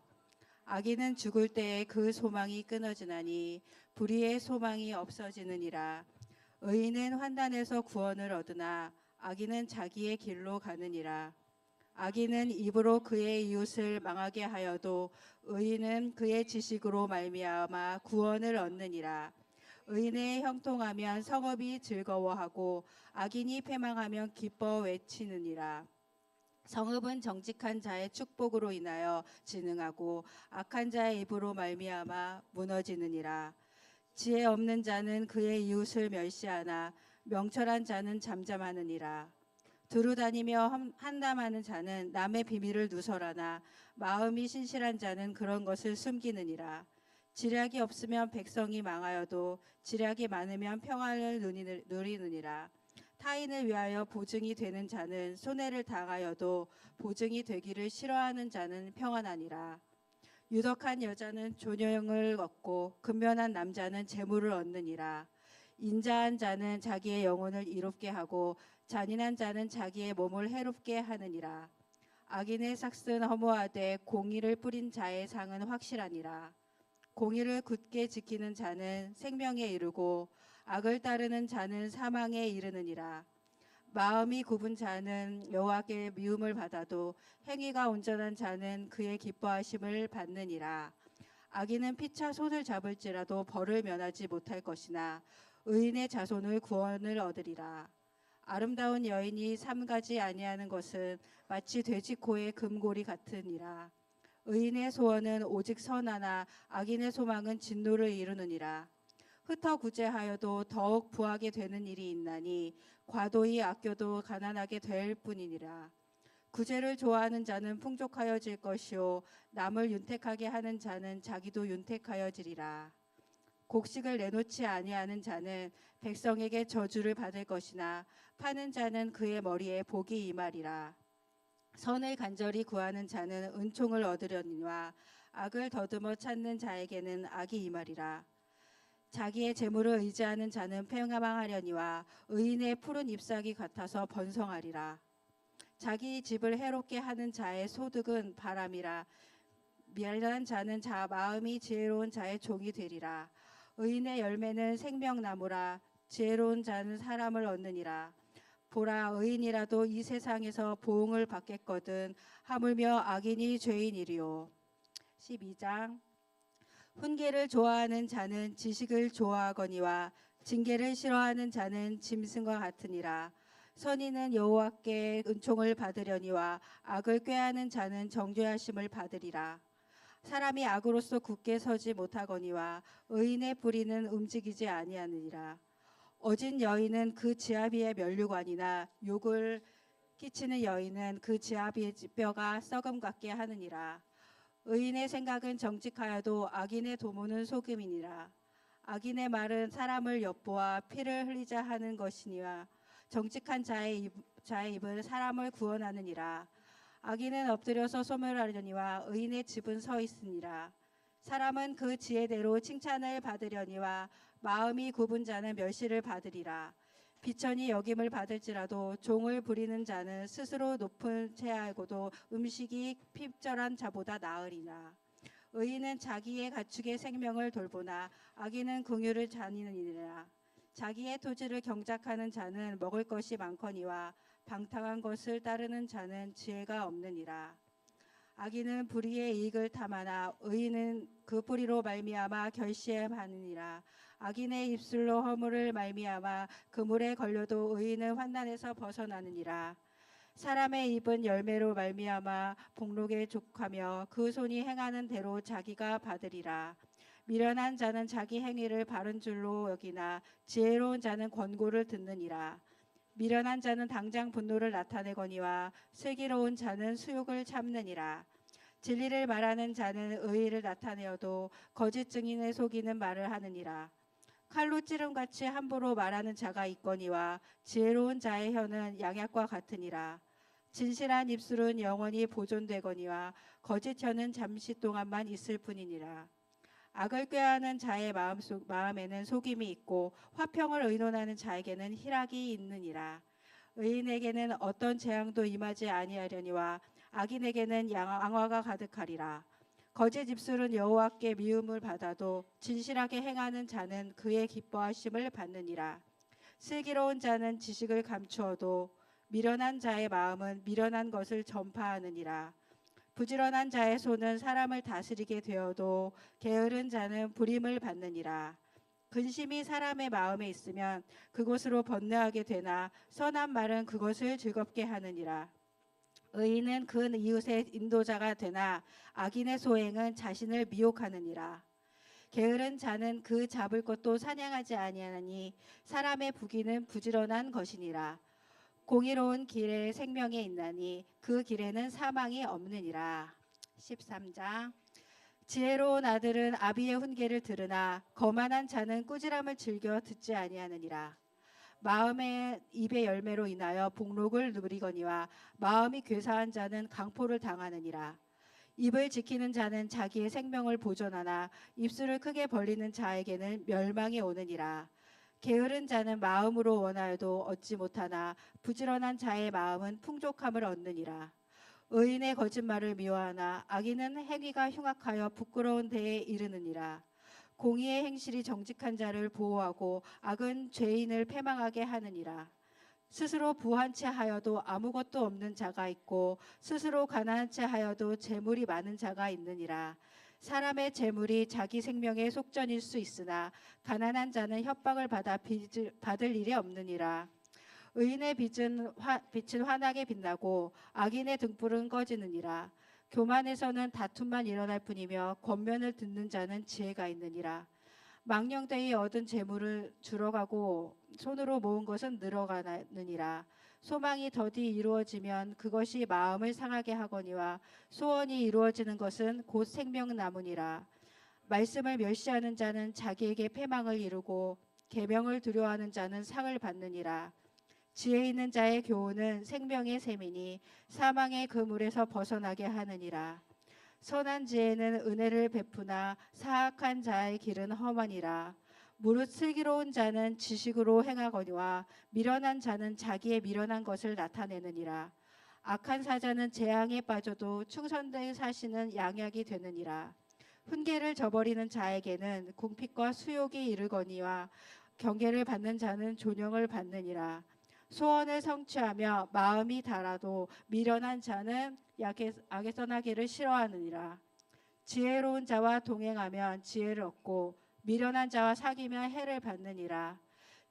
악인은 죽을 때에 그 소망이 끊어지나니 불의의 소망이 없어지느니라. 의인은 환난에서 구원을 얻으나 악인은 자기의 길로 가느니라. 악인은 입으로 그의 이웃을 망하게 하여도 의인은 그의 지식으로 말미암아 구원을 얻느니라. 의인의 형통하면 성읍이 즐거워하고 악인이 패망하면 기뻐 외치느니라. 성읍은 정직한 자의 축복으로 인하여 진흥하고 악한 자의 입으로 말미암아 무너지느니라. 지혜 없는 자는 그의 이웃을 멸시하나 명철한 자는 잠잠하느니라. 두루 다니며 한담하는 자는 남의 비밀을 누설하나 마음이 신실한 자는 그런 것을 숨기느니라. 지략이 없으면 백성이 망하여도 지략이 많으면 평안을 누리느니라. 타인을 위하여 보증이 되는 자는 손해를 당하여도 보증이 되기를 싫어하는 자는 평안하니라. 유덕한 여자는 존영을 얻고 근면한 남자는 재물을 얻느니라. 인자한 자는 자기의 영혼을 이롭게 하고 잔인한 자는 자기의 몸을 해롭게 하느니라. 악인의 삭은 허무하되 공의를 뿌린 자의 상은 확실하니라. 공의를 굳게 지키는 자는 생명에 이르고 악을 따르는 자는 사망에 이르느니라. 마음이 굽은 자는 여호와께 미움을 받아도 행위가 온전한 자는 그의 기뻐하심을 받느니라. 악인은 피차 손을 잡을지라도 벌을 면하지 못할 것이나 의인의 자손을 구원을 얻으리라. 아름다운 여인이 삼가지 아니하는 것은 마치 돼지코의 금고리 같으니라. 의인의 소원은 오직 선하나 악인의 소망은 진노를 이루느니라. 흩어 구제하여도 더욱 부하게 되는 일이 있나니 과도히 아껴도 가난하게 될 뿐이니라. 구제를 좋아하는 자는 풍족하여질 것이요 남을 윤택하게 하는 자는 자기도 윤택하여지리라. 곡식을 내놓지 아니하는 자는 백성에게 저주를 받을 것이나 파는 자는 그의 머리에 복이 임하리라. 선을 간절히 구하는 자는 은총을 얻으려니와 악을 더듬어 찾는 자에게는 악이 임하리라. 자기의 재물을 의지하는 자는 패망하려니와 의인의 푸른 잎사귀 같아서 번성하리라. 자기 집을 해롭게 하는 자의 소득은 바람이라. 미련한 자는 마음이 지혜로운 자의 종이 되리라. 의인의 열매는 생명나무라. 지혜로운 자는 사람을 얻느니라. 보라, 의인이라도 이 세상에서 보응을 받겠거든 하물며 악인이 죄인이리요. 12장. 훈계를 좋아하는 자는 지식을 좋아하거니와 징계를 싫어하는 자는 짐승과 같으니라. 선인은 여호와께 은총을 받으려니와 악을 꾀하는 자는 정죄하심을 받으리라. 사람이 악으로서 굳게 서지 못하거니와 의인의 뿌리는 움직이지 아니하느니라. 어진 여인은 그 지아비의 면류관이나 욕을 끼치는 여인은 그 지아비의 뼈가 썩음 같게 하느니라. 의인의 생각은 정직하여도 악인의 도모는 속임이니라. 악인의 말은 사람을 엿보아 피를 흘리자 하는 것이니와 정직한 자의 입은 사람을 구원하느니라. 악인은 엎드려서 소멸하려니와 의인의 집은 서 있으니라. 사람은 그 지혜대로 칭찬을 받으려니와 마음이 굽은 자는 멸시를 받으리라. 비천이 여김을 받을지라도 종을 부리는 자는 스스로 높은 채 알고도 음식이 핍절한 자보다 나으리라. 의인은 자기의 가축의 생명을 돌보나 악인은 긍휼을 자니느니라. 자기의 토지를 경작하는 자는 먹을 것이 많거니와 방탕한 것을 따르는 자는 지혜가 없느니라. 악인은 불의의 이익을 탐하나 의인은 그 뿌리로 말미암아 결시하느니라. 악인의 입술로 허물을 말미암아 그물에 걸려도 의인은 환난에서 벗어나느니라. 사람의 입은 열매로 말미암아 복록에 족하며 그 손이 행하는 대로 자기가 받으리라. 미련한 자는 자기 행위를 바른 줄로 여기나 지혜로운 자는 권고를 듣느니라. 미련한 자는 당장 분노를 나타내거니와 슬기로운 자는 수욕을 참느니라. 진리를 말하는 자는 의의를 나타내어도 거짓 증인을 속이는 말을 하느니라. 칼로 찌름같이 함부로 말하는 자가 있거니와 지혜로운 자의 혀는 양약과 같으니라. 진실한 입술은 영원히 보존되거니와 거짓 혀는 잠시 동안만 있을 뿐이니라. 악을 꾀하는 자의 마음에는 속임이 있고 화평을 의논하는 자에게는 희락이 있느니라. 의인에게는 어떤 재앙도 임하지 아니하려니와 악인에게는 양화가 가득하리라. 거짓 입술은 여호와께 미움을 받아도 진실하게 행하는 자는 그의 기뻐하심을 받느니라. 슬기로운 자는 지식을 감추어도 미련한 자의 마음은 미련한 것을 전파하느니라. 부지런한 자의 손은 사람을 다스리게 되어도 게으른 자는 불임을 받느니라. 근심이 사람의 마음에 있으면 그곳으로 번뇌하게 되나 선한 말은 그것을 즐겁게 하느니라. 의인은 그 이웃의 인도자가 되나 악인의 소행은 자신을 미혹하느니라. 게으른 자는 그 잡을 것도 사냥하지 아니하니 사람의 부귀는 부지런한 것이니라. 공의로운 길에 생명이 있나니 그 길에는 사망이 없느니라. 13장. 지혜로운 아들은 아비의 훈계를 들으나 거만한 자는 꾸지람을 즐겨 듣지 아니하느니라. 마음의 입의 열매로 인하여 복록을 누리거니와 마음이 괴사한 자는 강포를 당하느니라. 입을 지키는 자는 자기의 생명을 보존하나 입술을 크게 벌리는 자에게는 멸망이 오느니라. 게으른 자는 마음으로 원하여도 얻지 못하나 부지런한 자의 마음은 풍족함을 얻느니라. 의인의 거짓말을 미워하나 악인은 행위가 흉악하여 부끄러운 데에 이르느니라. 공의의 행실이 정직한 자를 보호하고 악은 죄인을 패망하게 하느니라. 스스로 부한 채 하여도 아무것도 없는 자가 있고 스스로 가난한 채 하여도 재물이 많은 자가 있느니라. 사람의 재물이 자기 생명의 속전일 수 있으나 가난한 자는 협박을 받아 받을 일이 없느니라. 의인의 빛은 환하게 빛나고 악인의 등불은 꺼지느니라. 교만에서는 다툼만 일어날 뿐이며 권면을 듣는 자는 지혜가 있느니라. 망령되이 얻은 재물을 줄어가고 손으로 모은 것은 늘어가느니라. 소망이 더디 이루어지면 그것이 마음을 상하게 하거니와 소원이 이루어지는 것은 곧 생명나무니라. 말씀을 멸시하는 자는 자기에게 패망을 이루고 계명을 두려워하는 자는 상을 받느니라. 지혜 있는 자의 교훈은 생명의 샘이니 사망의 그물에서 벗어나게 하느니라. 선한 지혜는 은혜를 베푸나 사악한 자의 길은 험하니라. 무릇 슬기로운 자는 지식으로 행하거니와 미련한 자는 자기의 미련한 것을 나타내느니라. 악한 사자는 재앙에 빠져도 충성되게 사시는 양약이 되느니라. 훈계를 저버리는 자에게는 궁핍과 수욕이 이르거니와 경계를 받는 자는 존영을 받느니라. 소원을 성취하며 마음이 달아도 미련한 자는 악에 떠나기를 싫어하느니라. 지혜로운 자와 동행하면 지혜를 얻고 미련한 자와 사귀면 해를 받느니라.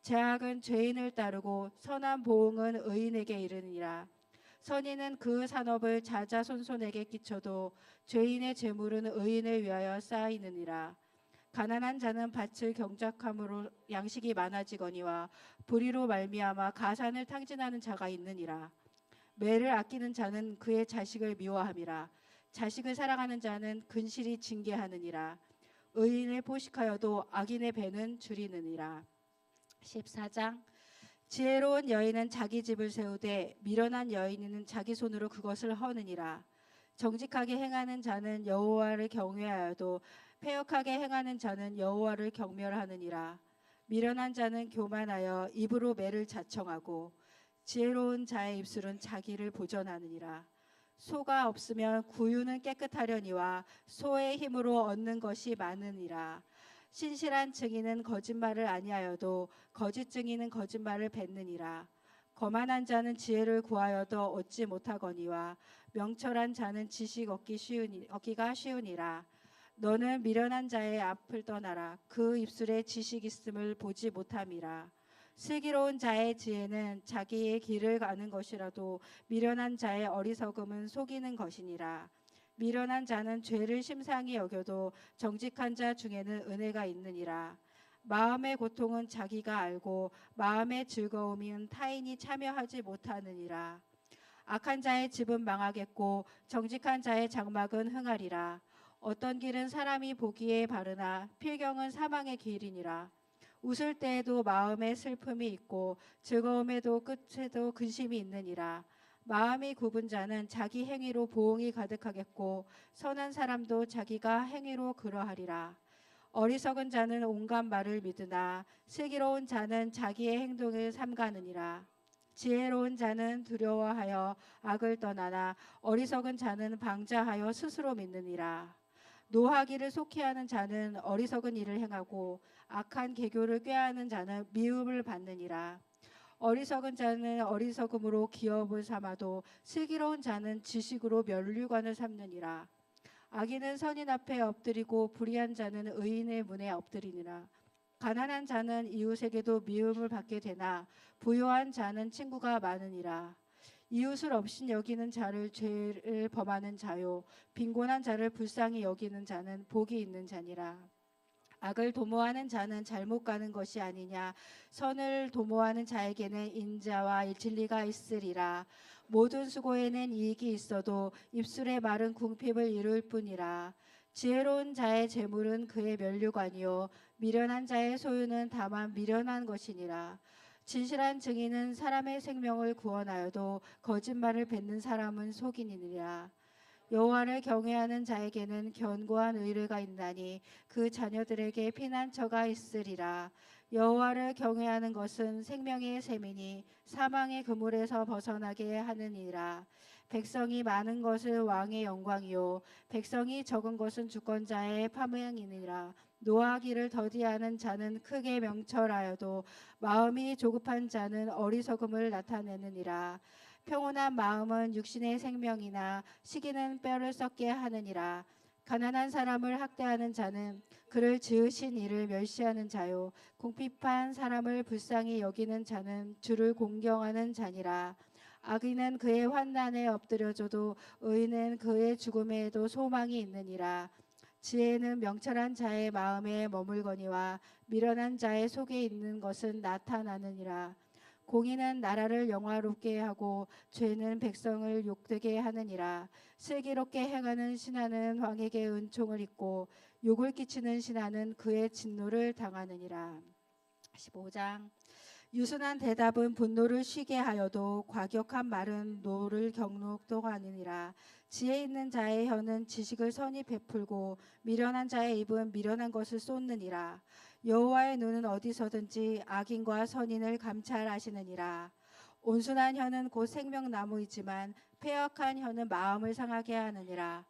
죄악은 죄인을 따르고 선한 보응은 의인에게 이르니라. 선인은 그 산업을 자자손손에게 끼쳐도 죄인의 재물은 의인을 위하여 쌓이느니라. 가난한 자는 밭을 경작함으로 양식이 많아지거니와 불의로 말미암아 가산을 탕진하는 자가 있느니라. 매를 아끼는 자는 그의 자식을 미워함이라. 자식을 사랑하는 자는 근실이 징계하느니라. 의인을 포식하여도 악인의 배는 줄이느니라. 14장. 지혜로운 여인은 자기 집을 세우되 미련한 여인은 자기 손으로 그것을 허느니라. 정직하게 행하는 자는 여호와를 경외하여도 패역하게 행하는 자는 여호와를 경멸하느니라. 미련한 자는 교만하여 입으로 매를 자청하고 지혜로운 자의 입술은 자기를 보전하느니라. 소가 없으면 구유는 깨끗하려니와 소의 힘으로 얻는 것이 많으니라. 신실한 증인은 거짓말을 아니하여도 거짓 증인은 거짓말을 뱉느니라. 거만한 자는 지혜를 구하여도 얻지 못하거니와 명철한 자는 지식 얻기가 쉬우니라. 너는 미련한 자의 앞을 떠나라. 그 입술에 지식 있음을 보지 못함이라. 슬기로운 자의 지혜는 자기의 길을 가는 것이라도 미련한 자의 어리석음은 속이는 것이니라. 미련한 자는 죄를 심상히 여겨도 정직한 자 중에는 은혜가 있느니라. 마음의 고통은 자기가 알고 마음의 즐거움은 타인이 참여하지 못하느니라. 악한 자의 집은 망하겠고 정직한 자의 장막은 흥하리라. 어떤 길은 사람이 보기에 바르나 필경은 사망의 길이니라. 웃을 때에도 마음에 슬픔이 있고 즐거움에도 끝에도 근심이 있느니라. 마음이 굽은 자는 자기 행위로 보응이 가득하겠고 선한 사람도 자기가 행위로 그러하리라. 어리석은 자는 온갖 말을 믿으나 슬기로운 자는 자기의 행동을 삼가느니라. 지혜로운 자는 두려워하여 악을 떠나나 어리석은 자는 방자하여 스스로 믿느니라. 노하기를 속히하는 자는 어리석은 일을 행하고 악한 계교를 꾀하는 자는 미움을 받느니라. 어리석은 자는 어리석음으로 기업을 삼아도 슬기로운 자는 지식으로 면류관을 삼느니라. 악인은 선인 앞에 엎드리고 불의한 자는 의인의 문에 엎드리니라. 가난한 자는 이웃에게도 미움을 받게 되나 부유한 자는 친구가 많으니라. 이웃을 없인 여기는 자를 죄를 범하는 자요 빈곤한 자를 불쌍히 여기는 자는 복이 있는 자니라. 악을 도모하는 자는 잘못 가는 것이 아니냐. 선을 도모하는 자에게는 인자와 진리가 있으리라. 모든 수고에는 이익이 있어도 입술의 말은 궁핍을 이룰 뿐이라. 지혜로운 자의 재물은 그의 면류관이요 미련한 자의 소유는 다만 미련한 것이니라. 진실한 증인은 사람의 생명을 구원하여도 거짓말을 뱉는 사람은 속이니라. 여호와를 경외하는 자에게는 견고한 의뢰가 있나니 그 자녀들에게 피난처가 있으리라. 여호와를 경외하는 것은 생명의 샘이니 사망의 그물에서 벗어나게 하느니라. 백성이 많은 것은 왕의 영광이요 백성이 적은 것은 주권자의 파명이니라. 노하기를 더디하는 자는 크게 명철하여도 마음이 조급한 자는 어리석음을 나타내느니라. 평온한 마음은 육신의 생명이나 시기는 뼈를 썩게 하느니라. 가난한 사람을 학대하는 자는 그를 지으신 이를 멸시하는 자요 궁핍한 사람을 불쌍히 여기는 자는 주를 공경하는 자니라. 악인은 그의 환난에 엎드려져도 의인은 그의 죽음에도 소망이 있느니라. 지혜는 명철한 자의 마음에 머물거니와 미련한 자의 속에 있는 것은 나타나느니라. 공의는 나라를 영화롭게 하고 죄는 백성을 욕되게 하느니라. 슬기롭게 행하는 신하는 왕에게 은총을 입고 욕을 끼치는 신하는 그의 진노를 당하느니라. 15장. 유순한 대답은 분노를 쉬게 하여도 과격한 말은 노를 경록하느니라. 지혜 있는 자의 혀는 지식을 선히 베풀고 미련한 자의 입은 미련한 것을 쏟느니라. 여호와의 눈은 어디서든지 악인과 선인을 감찰하시느니라. 온순한 혀는 곧 생명나무이지만 패역한 혀는 마음을 상하게 하느니라.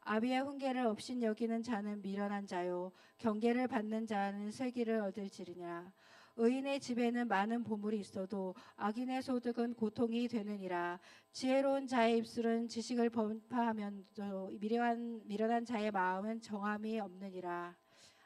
아비의 훈계를 없인 여기는 자는 미련한 자요 경계를 받는 자는 슬기를 얻을지니라. 의인의 집에는 많은 보물이 있어도 악인의 소득은 고통이 되느니라. 지혜로운 자의 입술은 지식을 번파하면도 미련한 자의 마음은 정함이 없느니라.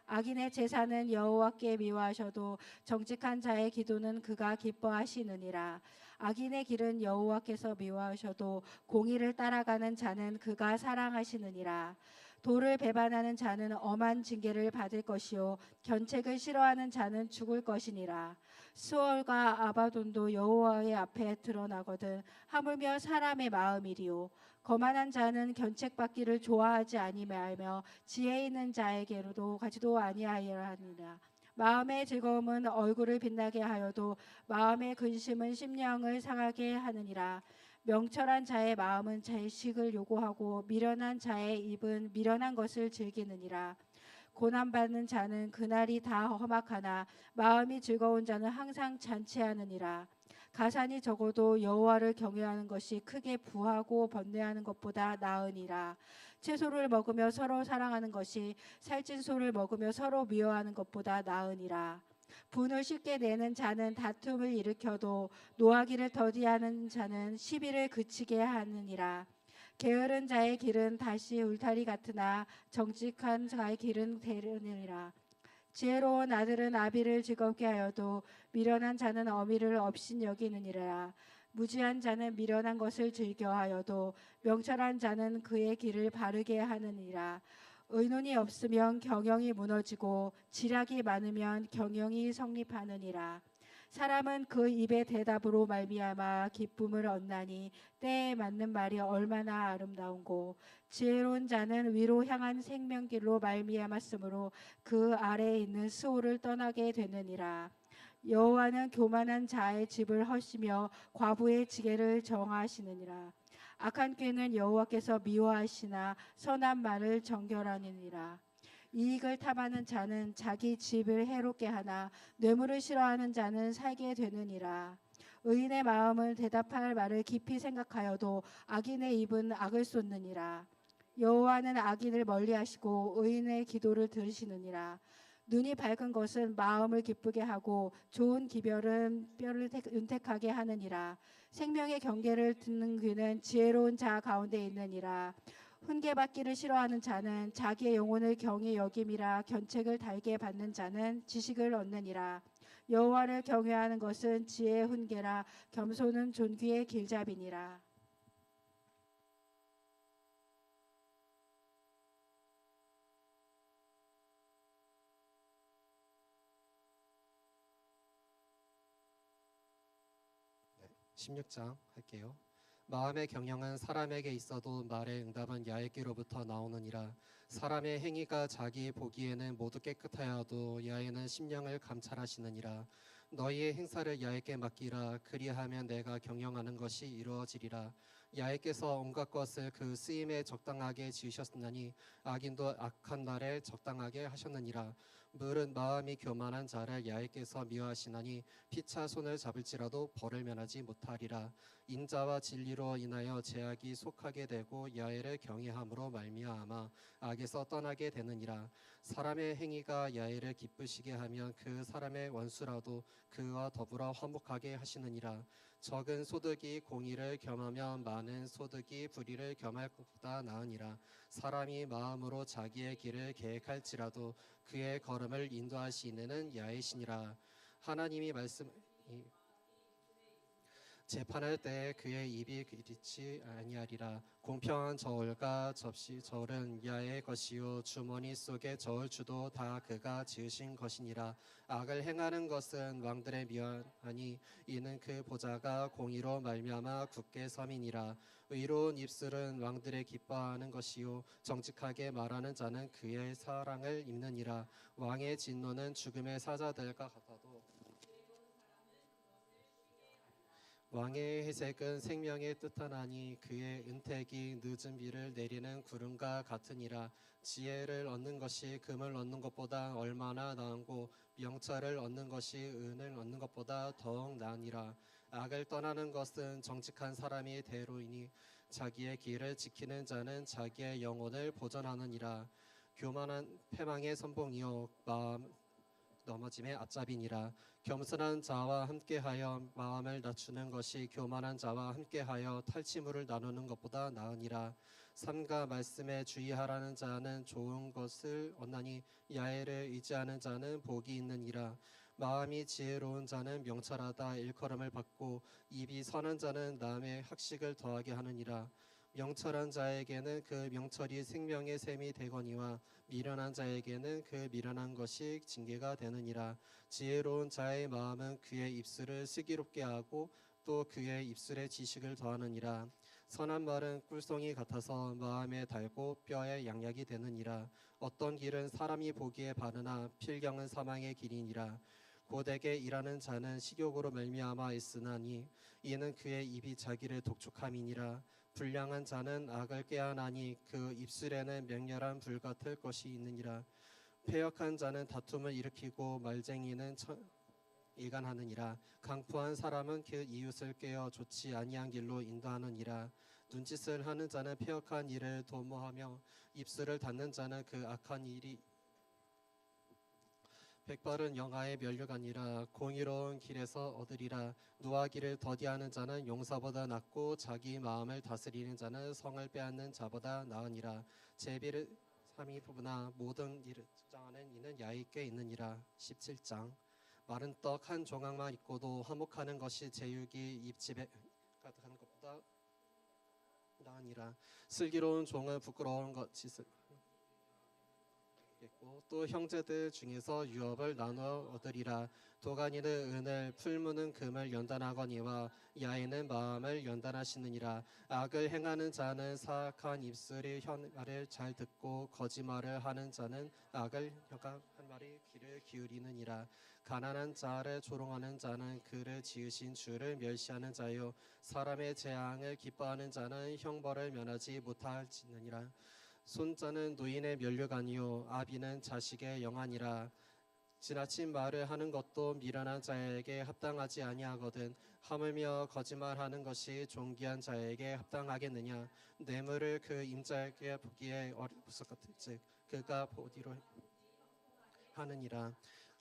악인의 제사는 여호와께 미워하셔도 정직한 자의 기도는 그가 기뻐하시느니라. 악인의 길은 여호와께서 미워하셔도 공의를 따라가는 자는 그가 사랑하시느니라. 도를 배반하는 자는 엄한 징계를 받을 것이요 견책을 싫어하는 자는 죽을 것이니라. 스월과 아바돈도 여호와의 앞에 드러나거든 하물며 사람의 마음이리요. 거만한 자는 견책받기를 좋아하지 아니하며 지혜 있는 자에게로도 가지도 아니하리라. 마음의 즐거움은 얼굴을 빛나게 하여도 마음의 근심은 심령을 상하게 하느니라. 명철한 자의 마음은 자식을 요구하고 미련한 자의 입은 미련한 것을 즐기느니라. 고난받는 자는 그날이 다 험악하나 마음이 즐거운 자는 항상 잔치하느니라. 가산이 적어도 여호와를 경외하는 것이 크게 부하고 번뇌하는 것보다 나으니라. 채소를 먹으며 서로 사랑하는 것이 살찐 소를 먹으며 서로 미워하는 것보다 나으니라. 분을 쉽게 내는 자는 다툼을 일으켜도 노하기를 더디하는 자는 시비를 그치게 하느니라. 게으른 자의 길은 다시 울타리 같으나 정직한 자의 길은 대르느니라. 지혜로운 아들은 아비를 즐겁게 하여도 미련한 자는 어미를 업신 여기느니라. 무지한 자는 미련한 것을 즐겨하여도 명철한 자는 그의 길을 바르게 하느니라. 의논이 없으면 경영이 무너지고 지략이 많으면 경영이 성립하느니라. 사람은 그 입의 대답으로 말미암아 기쁨을 얻나니 때에 맞는 말이 얼마나 아름다운고 지혜로운 자는 위로 향한 생명길로 말미암았으므로 그 아래에 있는 스올을 떠나게 되느니라. 여호와는 교만한 자의 집을 허시며 과부의 지게를 정하시느니라. 악한 꾀는 여호와께서 미워하시나 선한 말을 정결하느니라. 이익을 탐하는 자는 자기 집을 해롭게 하나 뇌물을 싫어하는 자는 살게 되느니라. 의인의 마음은 대답할 말을 깊이 생각하여도 악인의 입은 악을 쏟느니라. 여호와는 악인을 멀리하시고 의인의 기도를 들으시느니라. 눈이 밝은 것은 마음을 기쁘게 하고 좋은 기별은 뼈를 윤택하게 하느니라. 생명의 경계를 듣는 귀는 지혜로운 자 가운데 있느니라. 훈계받기를 싫어하는 자는 자기의 영혼을 경히 여김이라. 견책을 달게 받는 자는 지식을 얻느니라. 여호와를 경외하는 것은 지혜의 훈계라. 겸손은 존귀의 길잡이니라. 네, 16장 할게요. 마음의 경영은 사람에게 있어도 말의 응답은 야훼기로부터 나오느니라. 사람의 행위가 자기 보기에는 모두 깨끗하여도 야훼는 심령을 감찰하시느니라. 너희의 행사를 야훼께 맡기라. 그리하면 내가 경영하는 것이 이루어지리라. 야훼께서 온갖 것을 그 쓰임에 적당하게 지으셨나니 악인도 악한 날에 적당하게 하셨느니라. 물은 마음이 교만한 자를 야훼께서 미워하시나니 피차 손을 잡을지라도 벌을 면하지 못하리라. 인자와 진리로 인하여 제약이 속하게 되고 야훼를 경외함으로 말미암아 악에서 떠나게 되느니라. 사람의 행위가 야훼를 기쁘시게 하면 그 사람의 원수라도 그와 더불어 화목하게 하시느니라. 적은 소득이 공의를 겸하면 많은 소득이 불의를 겸할 것보다 나으니라. 사람이 마음으로 자기의 길을 계획할지라도 그의 걸음을 인도하시는 야훼시니라. 하나님이 말씀 재판할 때 그의 입이 그리치 아니하리라. 공평한 저울과 접시 저울은 야의 것이요 주머니 속의 저울추도 다 그가 지으신 것이니라. 악을 행하는 것은 왕들의 미안하니 이는 그 보좌가 공의로 말미암아 굳게 섬이니라. 의로운 입술은 왕들의 기뻐하는 것이요 정직하게 말하는 자는 그의 사랑을 입느니라. 왕의 진노는 죽음의 사자들과 같아도 왕의 회색은 생명의 뜻하나니 그의 은택이 늦은 비를 내리는 구름과 같으니라. 지혜를 얻는 것이 금을 얻는 것보다 얼마나 나은고 명철을 얻는 것이 은을 얻는 것보다 더욱 나으니라. 악을 떠나는 것은 정직한 사람이 대로이니 자기의 길을 지키는 자는 자기의 영혼을 보전하느니라. 교만한 패망의 선봉이요 마음 넘어짐의 앞잡이니라. 겸손한 자와 함께하여 마음을 낮추는 것이 교만한 자와 함께하여 탈취물을 나누는 것보다 나으니라. 삼가 말씀에 주의하라는 자는 좋은 것을 얻나니 야훼를 의지하는 자는 복이 있느니라. 마음이 지혜로운 자는 명철하다 일컬음을 받고 입이 선한 자는 남의 학식을 더하게 하느니라. 명철한 자에게는 그 명철이 생명의 샘이 되거니와 미련한 자에게는 그 미련한 것이 징계가 되느니라. 지혜로운 자의 마음은 그의 입술을 슬기롭게 하고 또 그의 입술에 지식을 더하느니라. 선한 말은 꿀송이 같아서 마음에 달고 뼈에 양약이 되느니라. 어떤 길은 사람이 보기에 바르나 필경은 사망의 길이니라. 고되게 일하는 자는 식욕으로 말미암아 있으나니 이는 그의 입이 자기를 독촉함이니라. 불량한 자는 악을 꾀하나니 그 입술에는 맹렬한 불 같을 것이 있느니라. 패역한 자는 다툼을 일으키고 말쟁이는 일간하느니라. 강포한 사람은 그 이웃을 꾀어 좋지 아니한 길로 인도하느니라. 눈짓을 하는 자는 패역한 일을 도모하며 입술을 닫는 자는 그 악한 일이 백발은 영아의 면류관이라. 공의로운 길에서 얻으리라. 노하기를 더디하는 자는 용사보다 낫고 자기 마음을 다스리는 자는 성을 빼앗는 자보다 나으니라. 제비를 삼이 부부나 모든 일을 측정하는 이는 야있게 있느니라. 17장. 마른 떡 한 조각만 있고도 화목하는 것이 제육이 입집에 가득한 것보다 나으니라. 슬기로운 종은 부끄러운 짓을 또 형제들 중에서 유업을 나누어 얻으리라. 도가니는 은을 풀무는 금을 연단하거니와 야인은 마음을 연단하시느니라. 악을 행하는 자는 사악한 입술이 혀말을 잘 듣고 거짓말을 하는 자는 악을 혀가 한 말이 귀를 기울이느니라. 가난한 자를 조롱하는 자는 그를 지으신 주를 멸시하는 자요 사람의 재앙을 기뻐하는 자는 형벌을 면하지 못할지느니라. 손자는 노인의 면류관이요 아비는 자식의 영안이라. 지나친 말을 하는 것도 미련한 자에게 합당하지 아니하거든 하물며 거짓말하는 것이 존귀한 자에게 합당하겠느냐. 뇌물을 그 임자에게 보기에 어리부석 같을즉 그가 보디로 하느니라.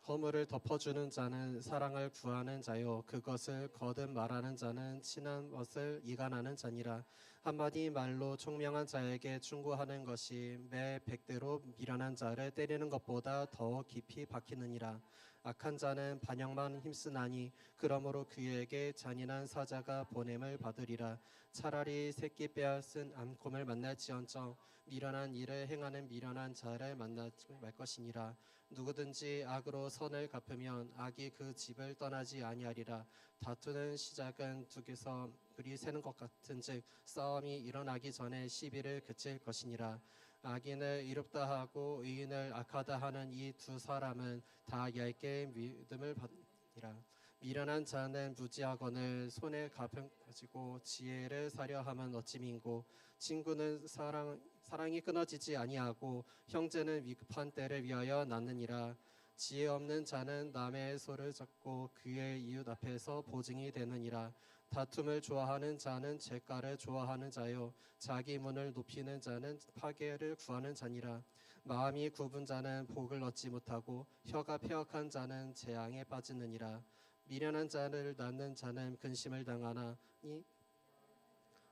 허물을 덮어주는 자는 사랑을 구하는 자요 그것을 거듭 말하는 자는 친한 것을 이간하는 자니라. 한마디 말로 총명한 자에게 충고하는 것이 매 100대로 미련한 자를 때리는 것보다 더 깊이 박히느니라. 악한 자는 반역만 힘쓰나니 그러므로 그에게 잔인한 사자가 보냄을 받으리라. 차라리 새끼 빼앗은 암곰을 만날지언정 미련한 일을 행하는 미련한 자를 만나지 말 것이니라. 누구든지 악으로 선을 갚으면 악이 그 집을 떠나지 아니하리라. 다투는 시작은 둑에서 불이 새는 것 같은즉 싸움이 일어나기 전에 시비를 그칠 것이니라. 악인을 이롭다 하고 의인을 악하다 하는 이 두 사람은 다 얇게 믿음을 받으리라. 미련한 자는 무지하거늘 손에 가평 가지고 지혜를 사려 함은 어찌민고. 친구는 사랑이 끊어지지 아니하고 형제는 위급한 때를 위하여 낳느니라. 지혜 없는 자는 남의 소를 잡고 그의 이웃 앞에서 보증이 되느니라. 다툼을 좋아하는 자는 죄가를 좋아하는 자요 자기 문을 높이는 자는 파괴를 구하는 자니라. 마음이 굽은 자는 복을 얻지 못하고 혀가 패역한 자는 재앙에 빠지느니라. 미련한 자를 낳는 자는 근심을 당하나니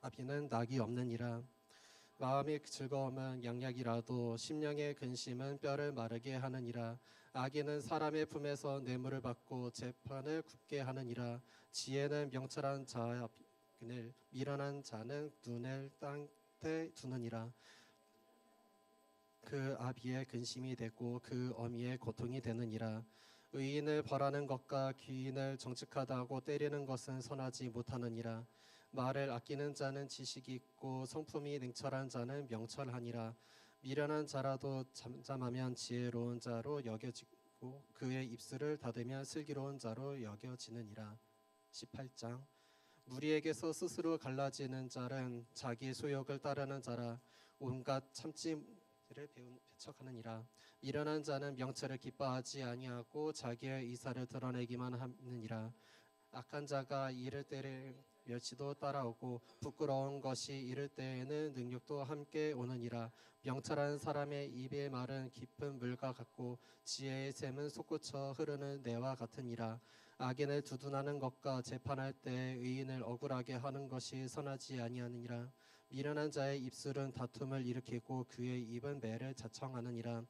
아비는 낙이 없느니라. 마음의 즐거움은 양약이라도 심령의 근심은 뼈를 마르게 하느니라. 악인은 사람의 품에서 뇌물을 받고 재판을 굽게 하느니라. 지혜는 명철한 자의 을 미련한 자는 눈을 땅에 두느니라. 그 아비의 근심이 되고 그 어미의 고통이 되느니라. 의인을 벌하는 것과 귀인을 정직하다고 때리는 것은 선하지 못하느니라. 말을 아끼는 자는 지식이 있고 성품이 냉철한 자는 명철하니라. 미련한 자라도 잠잠하면 지혜로운 자로 여겨지고 그의 입술을 닫으면 슬기로운 자로 여겨지느니라. 18장. 무리에게서 스스로 갈라지는 자는 자기 소욕을 따르는 자라. 온갖 참지를 배척하느니라. 미련한 자는 명철을 기뻐하지 아니하고 자기의 의사를 드러내기만 하느니라. 악한 자가 이를 때에 멸치도 따라오고 부끄러운 것이 이를 때에는 능력도 함께 오느니라. 명철한 사람의 입의 말은 깊은 물과 같고 지혜의 샘은 솟구쳐 흐르는 내와 같으니라. 악인을 두둔하는 것과 재판할 때 의인을 억울하게 하는 것이 선하지 아니하느니라. 미련한 자의 입술은 다툼을 일으키고 그의 입은 매를 자청하느니라.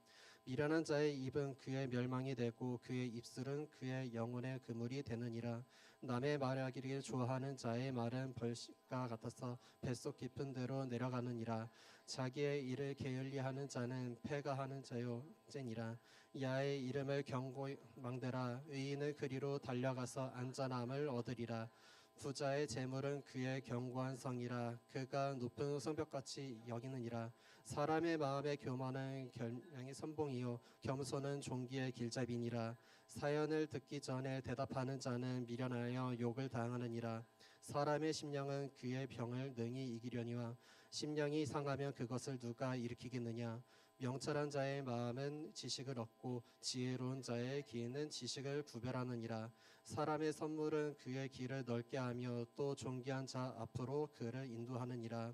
미련한 자의 입은 그의 멸망이 되고 그의 입술은 그의 영혼의 그물이 되느니라. 남의 말하기를 좋아하는 자의 말은 벌식과 같아서 뱃속 깊은 데로 내려가느니라. 자기의 일을 게을리하는 자는 패가하는 자요죄니라. 야의 이름을 경고망대라. 의인은 그리로 달려가서 안전함을 얻으리라. 부자의 재물은 그의 견고한 성이라. 그가 높은 성벽같이 여기느니라. 사람의 마음의 교만은 결명의 선봉이요 겸손은 종기의 길잡이니라. 사연을 듣기 전에 대답하는 자는 미련하여 욕을 당하느니라. 사람의 심령은 그의 병을 능히 이기려니와 심령이 상하면 그것을 누가 일으키겠느냐. 명철한 자의 마음은 지식을 얻고 지혜로운 자의 귀는 지식을 구별하느니라. 사람의 선물은 그의 길을 넓게 하며 또 존귀한 자 앞으로 그를 인도하느니라.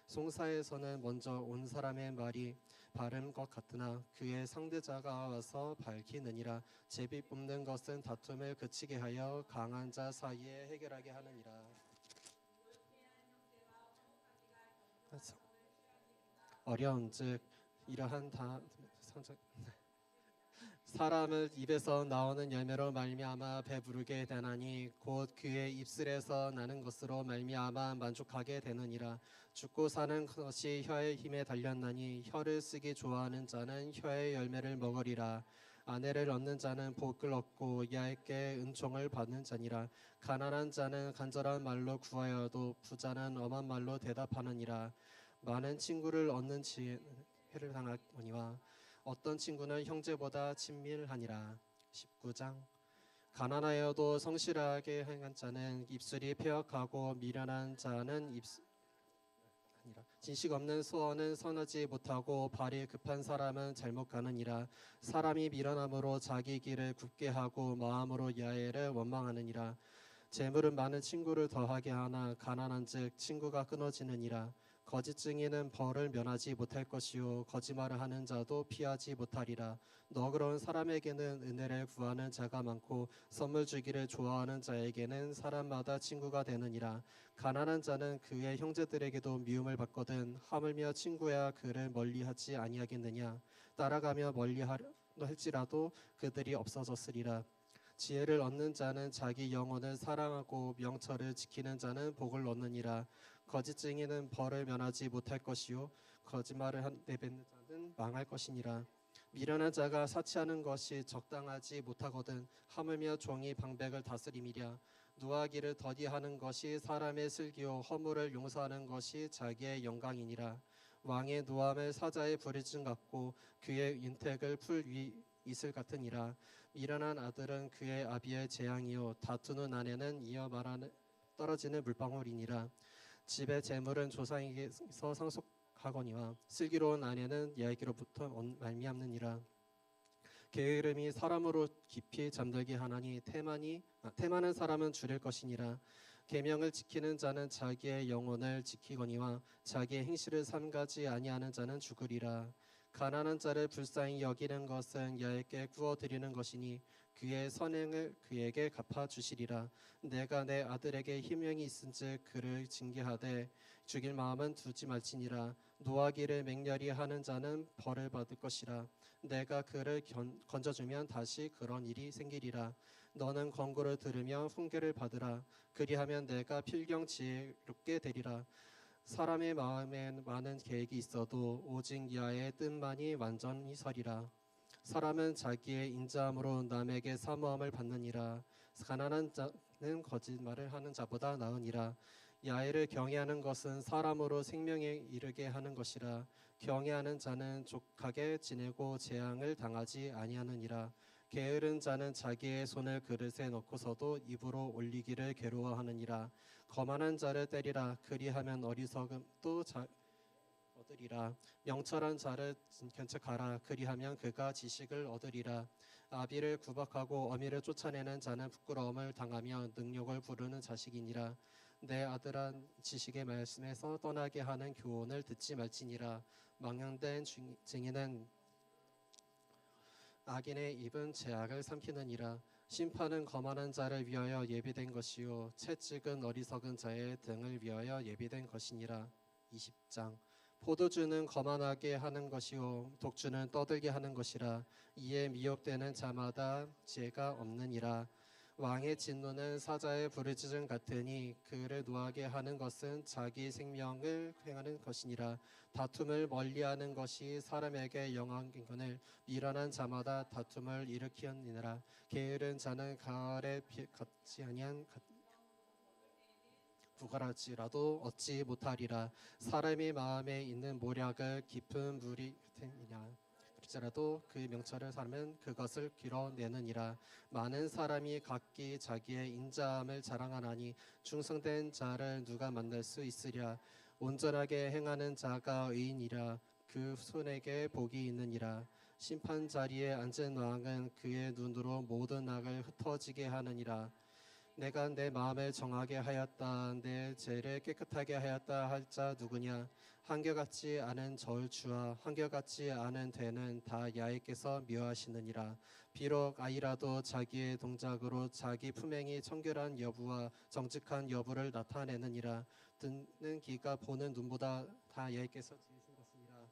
송사에서는 먼저 온 사람의 말이 바른 것 같으나 그의 상대자가 와서 밝히느니라. 제비 뽑는 것은 다툼을 그치게 하여 강한 자 사이에 해결하게 하느니라. 어려운즉 이러한 사람을 입에서 나오는 열매로 말미암아 배부르게 되나니 곧 그의 입술에서 나는 것으로 말미암아 만족하게 되느니라. 죽고 사는 것이 혀의 힘에 달렸나니 혀를 쓰기 좋아하는 자는 혀의 열매를 먹으리라. 아내를 얻는 자는 복을 얻고 얇게 은총을 받는 자니라. 가난한 자는 간절한 말로 구하여도 부자는 엄한 말로 대답하느니라. 많은 친구를 얻는 지혜를 당하거니와 어떤 친구는 형제보다 친밀하니라. 19장. 가난하여도 성실하게 행한 자는 입술이 패역하고 미련한 자는 아니라. 진식 없는 소원은 선하지 못하고 발이 급한 사람은 잘못 가느니라. 사람이 미련함으로 자기 길을 굽게 하고 마음으로 야훼를 원망하느니라. 재물은 많은 친구를 더하게 하나 가난한즉 친구가 끊어지느니라. 거짓 증인은 벌을 면하지 못할 것이요 거짓말을 하는 자도 피하지 못하리라. 너그러운 사람에게는 은혜를 구하는 자가 많고 선물 주기를 좋아하는 자에게는 사람마다 친구가 되느니라. 가난한 자는 그의 형제들에게도 미움을 받거든 하물며 친구야 그를 멀리하지 아니하겠느냐. 따라가며 멀리할지라도 그들이 없어졌으리라. 지혜를 얻는 자는 자기 영혼을 사랑하고 명철을 지키는 자는 복을 얻느니라. 거짓 증인은 벌을 면하지 못할 것이요 거짓말을 내뱉는 자는 망할 것이니라. 미련한 자가 사치하는 것이 적당하지 못하거든 하물며 종이 방백을 다스림이랴. 노하기를 더디하는 것이 사람의 슬기요 허물을 용서하는 것이 자기의 영광이니라. 왕의 노함을 사자의 부르짖음 같고 그의 윤택을 풀 위 이슬 같으니라. 미련한 아들은 그의 아비의 재앙이요 다투는 아내는 이어 말하는 떨어지는 물방울이니라. 집의 재물은 조상에게서 상속하거니와 슬기로운 아내는 야기로부터 말미암느니라. 게으름이 사람으로 깊이 잠들게 하나니 태만한 사람은 줄일 것이니라. 계명을 지키는 자는 자기의 영혼을 지키거니와 자기의 행실을 삼가지 아니하는 자는 죽으리라. 가난한 자를 불쌍히 여기는 것은 야훼게 구워 드리는 것이니 그의 선행을 그에게 갚아 주시리라. 내가 내 아들에게 희명이 있은즉 그를 징계하되 죽일 마음은 두지 말지니라. 노하기를 맹렬히 하는 자는 벌을 받을 것이라. 내가 그를 건져주면 다시 그런 일이 생기리라. 너는 권고를 들으며 훈계를 받으라. 그리하면 내가 필경 지혜롭게 되리라. 사람의 마음엔 많은 계획이 있어도 오직 야의 뜻만이 완전히 서리라. 사람은 자기의 인자함으로 남에게 사모함을 받느니라. 가난한 자는 거짓말을 하는 자보다 나으니라. 야훼를 경외하는 것은 사람으로 생명에 이르게 하는 것이라. 경외하는 자는 족하게 지내고 재앙을 당하지 아니하느니라. 게으른 자는 자기의 손을 그릇에 넣고서도 입으로 올리기를 괴로워하느니라. 거만한 자를 때리라. 그리하면 어리석음도 얻으리라. 명철한 자를 견책하라. 그리하면 그가 지식을 얻으리라. 아비를 구박하고 어미를 쫓아내는 자는 부끄러움을 당하며 능욕을 부르는 자식이니라. 내 아들아, 지식의 말씀에서 떠나게 하는 교훈을 듣지 말지니라. 망령된 증인은 악인의 입은 죄악을 삼키느니라. 심판은 거만한 자를 위하여 예비된 것이요 채찍은 어리석은 자의 등을 위하여 예비된 것이니라. 20장. 포도주는 거만하게 하는 것이요 독주는 떠들게 하는 것이라. 이에 미혹되는 자마다 지혜가 없느니라. 왕의 진노는 사자의 부르짖음 같으니 그를 노하게 하는 것은 자기 생명을 횡하는 것이니라. 다툼을 멀리하는 것이 사람에게 영광이거늘 미련한 자마다 다툼을 일으키느니라. 게으른 자는 가을에 걷지 아니한 부갈할지라도 얻지 못하리라. 사람의 마음에 있는 모략을 깊은 물이 흩으니라. 그럴지라도 그 명철을 삼으면 그것을 길어내느니라. 많은 사람이 각기 자기의 인자함을 자랑하나니 충성된 자를 누가 만날 수 있으랴. 온전하게 행하는 자가 의인이라. 그 손에게 복이 있느니라. 심판 자리에 앉은 왕은 그의 눈으로 모든 악을 흩어지게 하느니라. 내가 내 마음을 정하게 하였다. 내 죄를 깨끗하게 하였다 할 자 누구냐? 한결같지 않은 저울추와 한결같이 않은 대는 다 야훼께서 묘하시느니라. 비록 아이라도 자기의 동작으로 자기 품행이 청결한 여부와 정직한 여부를 나타내느니라. 듣는 귀가 보는 눈보다 다 야훼께서 지으신 것이니라.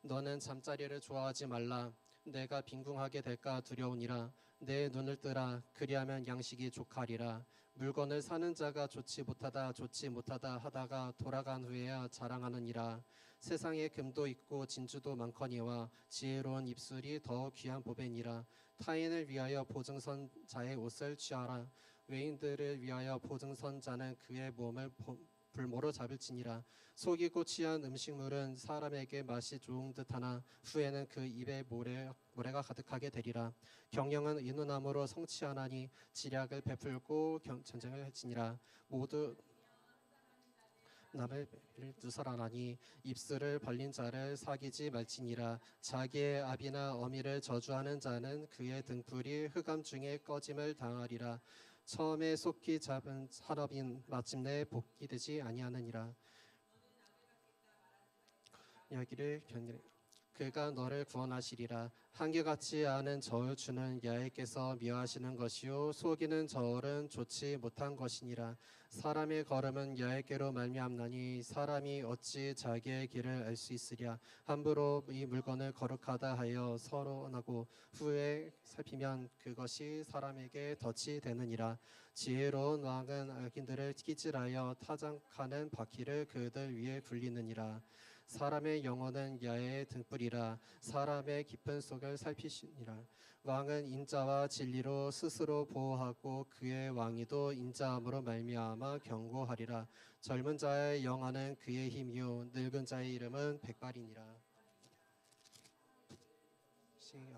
너는 잠자리를 좋아하지 말라. 내가 빈궁하게 될까 두려우니라. 내 눈을 뜨라. 그리하면 양식이 족하리라. 물건을 사는 자가 좋지 못하다 하다가 돌아간 후에야 자랑하느니라. 세상에 금도 있고 진주도 많거니와 지혜로운 입술이 더 귀한 보배니라. 타인을 위하여 보증선 자의 옷을 취하라. 외인들을 위하여 보증선 자는 그의 몸을 불모로 잡을지니라. 속이고 취한 음식물은 사람에게 맛이 좋은 듯하나 후에는 그 입에 모래가 가득하게 되리라. 경영은 인후남으로 성취하나니 지략을 베풀고 전쟁을 할지니라. 모두 남을 누설하나니 입술을 벌린 자를 사귀지 말지니라. 자기의 아비나 어미를 저주하는 자는 그의 등불이 흑암 중에 꺼짐을 당하리라. 처음에 속히 잡은 산업인 마침내 복이 되지 아니하느니라. 여기를 견디라. 그가 너를 구원하시리라. 한결같지 않은 저울추는 야훼께서 미워하시는 것이요 속이는 저울은 좋지 못한 것이니라. 사람의 걸음은 야훼께로 말미암나니 사람이 어찌 자기의 길을 알 수 있으랴. 함부로 이 물건을 거룩하다 하여 서론하고 후에 살피면 그것이 사람에게 덫이 되느니라. 지혜로운 왕은 악인들을 끼질하여 타작하는 바퀴를 그들 위에 굴리느니라. 사람의 영혼은 야훼의 등불이라. 사람의 깊은 속을 살피시니라. 왕은 인자와 진리로 스스로 보호하고 그의 왕위도 인자함으로 말미암아 경고하리라. 젊은 자의 영화는 그의 힘이요 늙은 자의 이름은 백발이니라.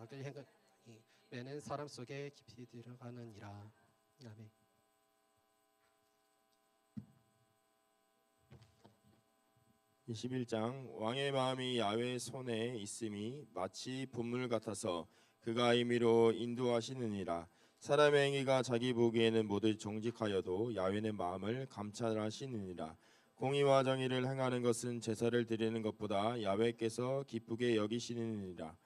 악을 행하니 매는 사람 속에 깊이 들어가느니라. 아멘. (21장) 왕의 마음이 야훼의 손에 있음이 마치 분물 같아서 그가 임의로 인도하시느니라. 사람의 행위가 자기 보기에는 모두 정직하여도 야훼는 마음을 감찰하시느니라. 공의와 정의를 행하는 것은 제사를 드리는 것보다 야훼께서 기쁘게 여기시느니라.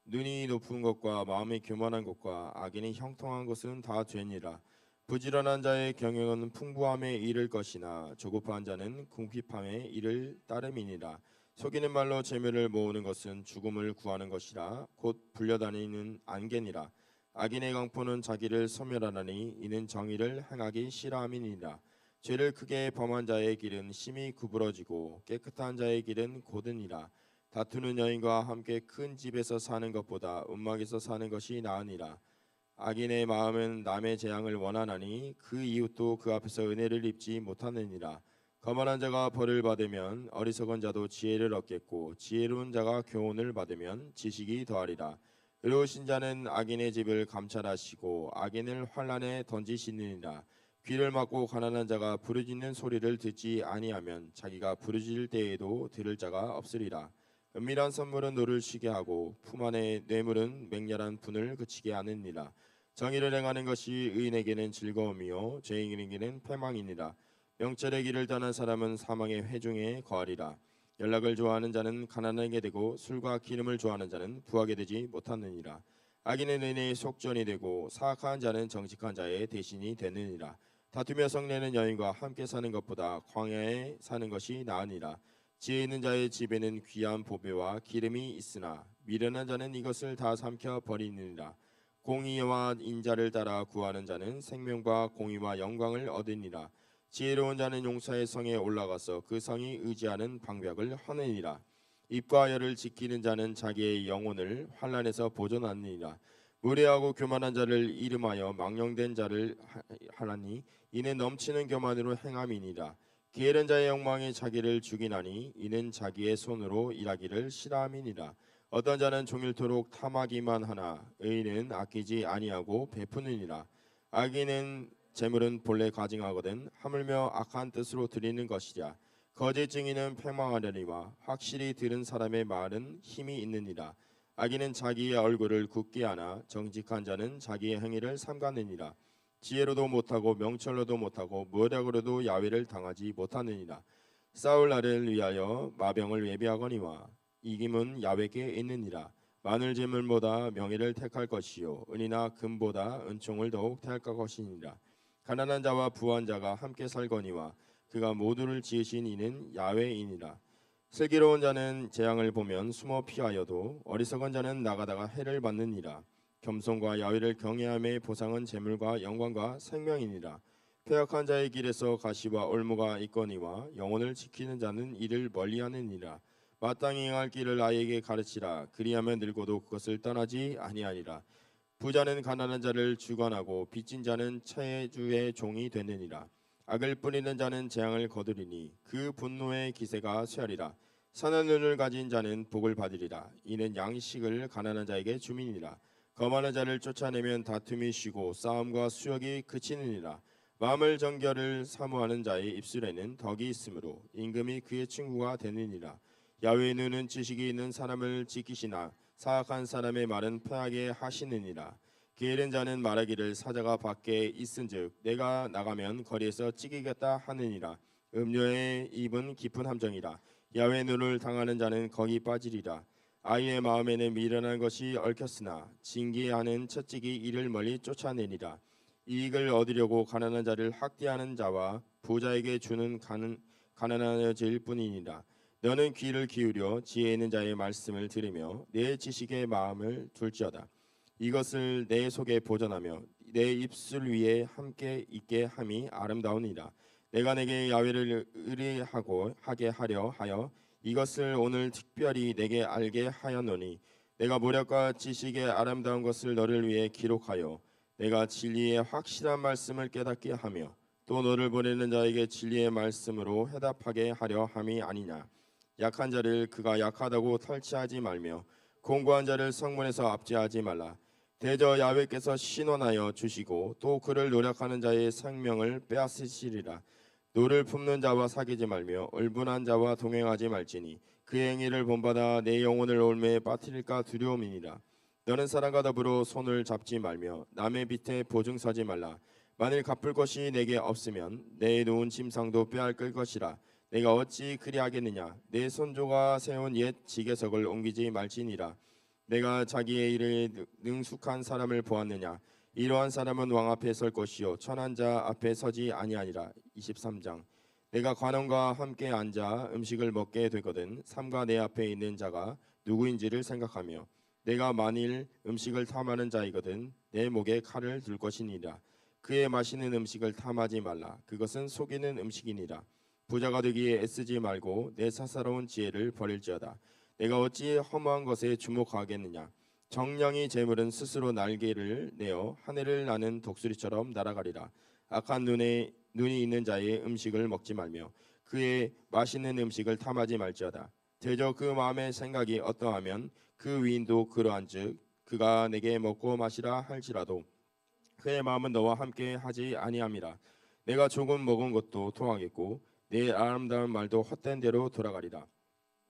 눈이 높은 것과 마음이 교만한 것과 악인이 형통한 것은 다 죄니라. 부지런한 자의 경영은 풍부함에 이를 것이나 조급한 자는 궁핍함에 이를 따름이니라. 속이는 말로 재물을 모으는 것은 죽음을 구하는 것이라 곧 불려다니는 안개니라. 악인의 강포는 자기를 소멸하나니 이는 정의를 행하기 싫어함이니라. 죄를 크게 범한 자의 길은 심히 구부러지고 깨끗한 자의 길은 곧으니라. 다투는 여인과 함께 큰 집에서 사는 것보다 움막에서 사는 것이 나으니라. 악인의 마음은 남의 재앙을 원하나니 그 이웃도 그 앞에서 은혜를 입지 못하느니라. 거만한 자가 벌을 받으면 어리석은 자도 지혜를 얻겠고 지혜로운 자가 교훈을 받으면 지식이 더하리라. 의로우신 자는 악인의 집을 감찰하시고 악인을 환난에 던지시느니라. 귀를 막고 가난한 자가 부르짖는 소리를 듣지 아니하면 자기가 부르짖을 때에도 들을 자가 없으리라. 은밀한 선물은 노를 쉬게 하고 품 안의 뇌물은 맹렬한 분을 그치게 하느니라. 정의를 행하는 것이 의인에게는 즐거움이요 죄인에게는 패망이니라. 명철의 길을 떠난 사람은 사망의 회중에 거하리라. 연락을 좋아하는 자는 가난하게 되고 술과 기름을 좋아하는 자는 부하게 되지 못하느니라. 악인의 은혜의 속전이 되고 사악한 자는 정직한 자의 대신이 되느니라. 다투며 성내는 여인과 함께 사는 것보다 광야에 사는 것이 나으니라. 지혜 있는 자의 집에는 귀한 보배와 기름이 있으나 미련한 자는 이것을 다 삼켜 버리느니라. 공의와 인자를 따라 구하는 자는 생명과 공의와 영광을 얻으니라. 지혜로운 자는 용사의 성에 올라가서 그 성이 의지하는 방벽을 허느니라. 입과 혀를 지키는 자는 자기의 영혼을 환난에서 보존하느니라. 무례하고 교만한 자를 이름하여 망령된 자를 하나니 이는 넘치는 교만으로 행함이니라. 게으른 자의 욕망이 자기를 죽이나니 이는 자기의 손으로 일하기를 싫어함이니라. 어떤 자는 종일토록 탐하기만 하나 의인은 아끼지 아니하고 베푸느니라. 악인은 재물은 본래 가증하거든 하물며 악한 뜻으로 드리는 것이랴. 거짓 증인은 패망하려니와 확실히 들은 사람의 말은 힘이 있느니라. 악인은 자기의 얼굴을 굳게 하나 정직한 자는 자기의 행위를 삼가느니라. 지혜로도 못하고 명철로도 못하고 무력으로도 야훼를 당하지 못하느니라. 싸울 날을 위하여 마병을 예비하거니와 이김은 야훼께 있느니라. 마늘 재물보다 명예를 택할 것이요 은이나 금보다 은총을 더욱 택할 것이니라. 가난한 자와 부한 자가 함께 살거니와 그가 모두를 지으신 이는 야훼이니라. 슬기로운 자는 재앙을 보면 숨어 피하여도 어리석은 자는 나가다가 해를 받느니라. 겸손과 야훼를 경외함의 보상은 재물과 영광과 생명이니라. 폐역한 자의 길에서 가시와 올무가 있거니와 영혼을 지키는 자는 이를 멀리하느니라. 마땅히 행할 길을 아이에게 가르치라. 그리하면 늙어도 그것을 떠나지 아니하리라. 부자는 가난한 자를 주관하고 빚진 자는 채주의 종이 되느니라. 악을 뿌리는 자는 재앙을 거두리니 그 분노의 기세가 쇠하리라. 선한 눈을 가진 자는 복을 받으리라. 이는 양식을 가난한 자에게 주민이라. 거만한 자를 쫓아내면 다툼이 쉬고 싸움과 수욕이 그치느니라. 마음을 정결을 사모하는 자의 입술에는 덕이 있으므로 임금이 그의 친구가 되느니라. 야훼의 눈은 지식이 있는 사람을 지키시나 사악한 사람의 말은 패하게 하시느니라. 게으른 자는 말하기를 사자가 밖에 있은즉 내가 나가면 거리에서 찌기겠다 하느니라. 음료의 입은 깊은 함정이라. 야훼의 눈을 당하는 자는 거기 빠지리라. 아이의 마음에는 미련한 것이 얽혔으나 징계하는 채찍이 이를 멀리 쫓아내리라. 이익을 얻으려고 가난한 자를 학대하는 자와 부자에게 주는 가난해질 뿐이니라. 너는 귀를 기울여 지혜 있는 자의 말씀을 들으며 내 지식의 마음을 둘지어다. 이것을 내 속에 보존하며 내 입술 위에 함께 있게 함이 아름다우니라. 내가 내게 야훼를 의뢰하고 하게 하려 하여 이것을 오늘 특별히 내게 알게 하였노니 내가 모략과 지식의 아름다운 것을 너를 위해 기록하여 내가 진리의 확실한 말씀을 깨닫게 하며 또 너를 보내는 자에게 진리의 말씀으로 해답하게 하려 함이 아니냐. 약한 자를 그가 약하다고 탈취하지 말며 공고한 자를 성문에서 압제하지 말라. 대저 야훼께서 신원하여 주시고 또 그를 노력하는 자의 생명을 빼앗으시리라. 노를 품는 자와 사귀지 말며 얼분한 자와 동행하지 말지니 그의 행위를 본받아 내 영혼을 올매에 빠뜨릴까 두려움이니라. 너는 사람과 더불어 손을 잡지 말며 남의 빚에 보증서지 말라. 만일 갚을 것이 내게 없으면 내 놓은 침상도 빼앗길 것이라. 내가 어찌 그리하겠느냐? 내 손조가 세운 옛 지계석을 옮기지 말지니라. 내가 자기의 일에 능숙한 사람을 보았느냐? 이러한 사람은 왕 앞에 설 것이요 천한 자 앞에 서지 아니하니라. 23장. 내가 관원과 함께 앉아 음식을 먹게 되거든 삼가 내 앞에 있는 자가 누구인지를 생각하며 내가 만일 음식을 탐하는 자이거든 내 목에 칼을 둘 것이니라. 그의 마시는 음식을 탐하지 말라. 그것은 속이는 음식이니라. 부자가 되기에 애쓰지 말고 내 사사로운 지혜를 버릴지어다. 내가 어찌 허무한 것에 주목하겠느냐? 정령이 재물은 스스로 날개를 내어 하늘을 나는 독수리처럼 날아가리라. 악한 눈이 있는 자의 음식을 먹지 말며 그의 맛있는 음식을 탐하지 말지어다. 대저 그 마음의 생각이 어떠하면 그 위인도 그러한즉 그가 내게 먹고 마시라 할지라도 그의 마음은 너와 함께 하지 아니함이라. 내가 조금 먹은 것도 토하겠고 내 아름다운 말도 헛된 대로 돌아가리라.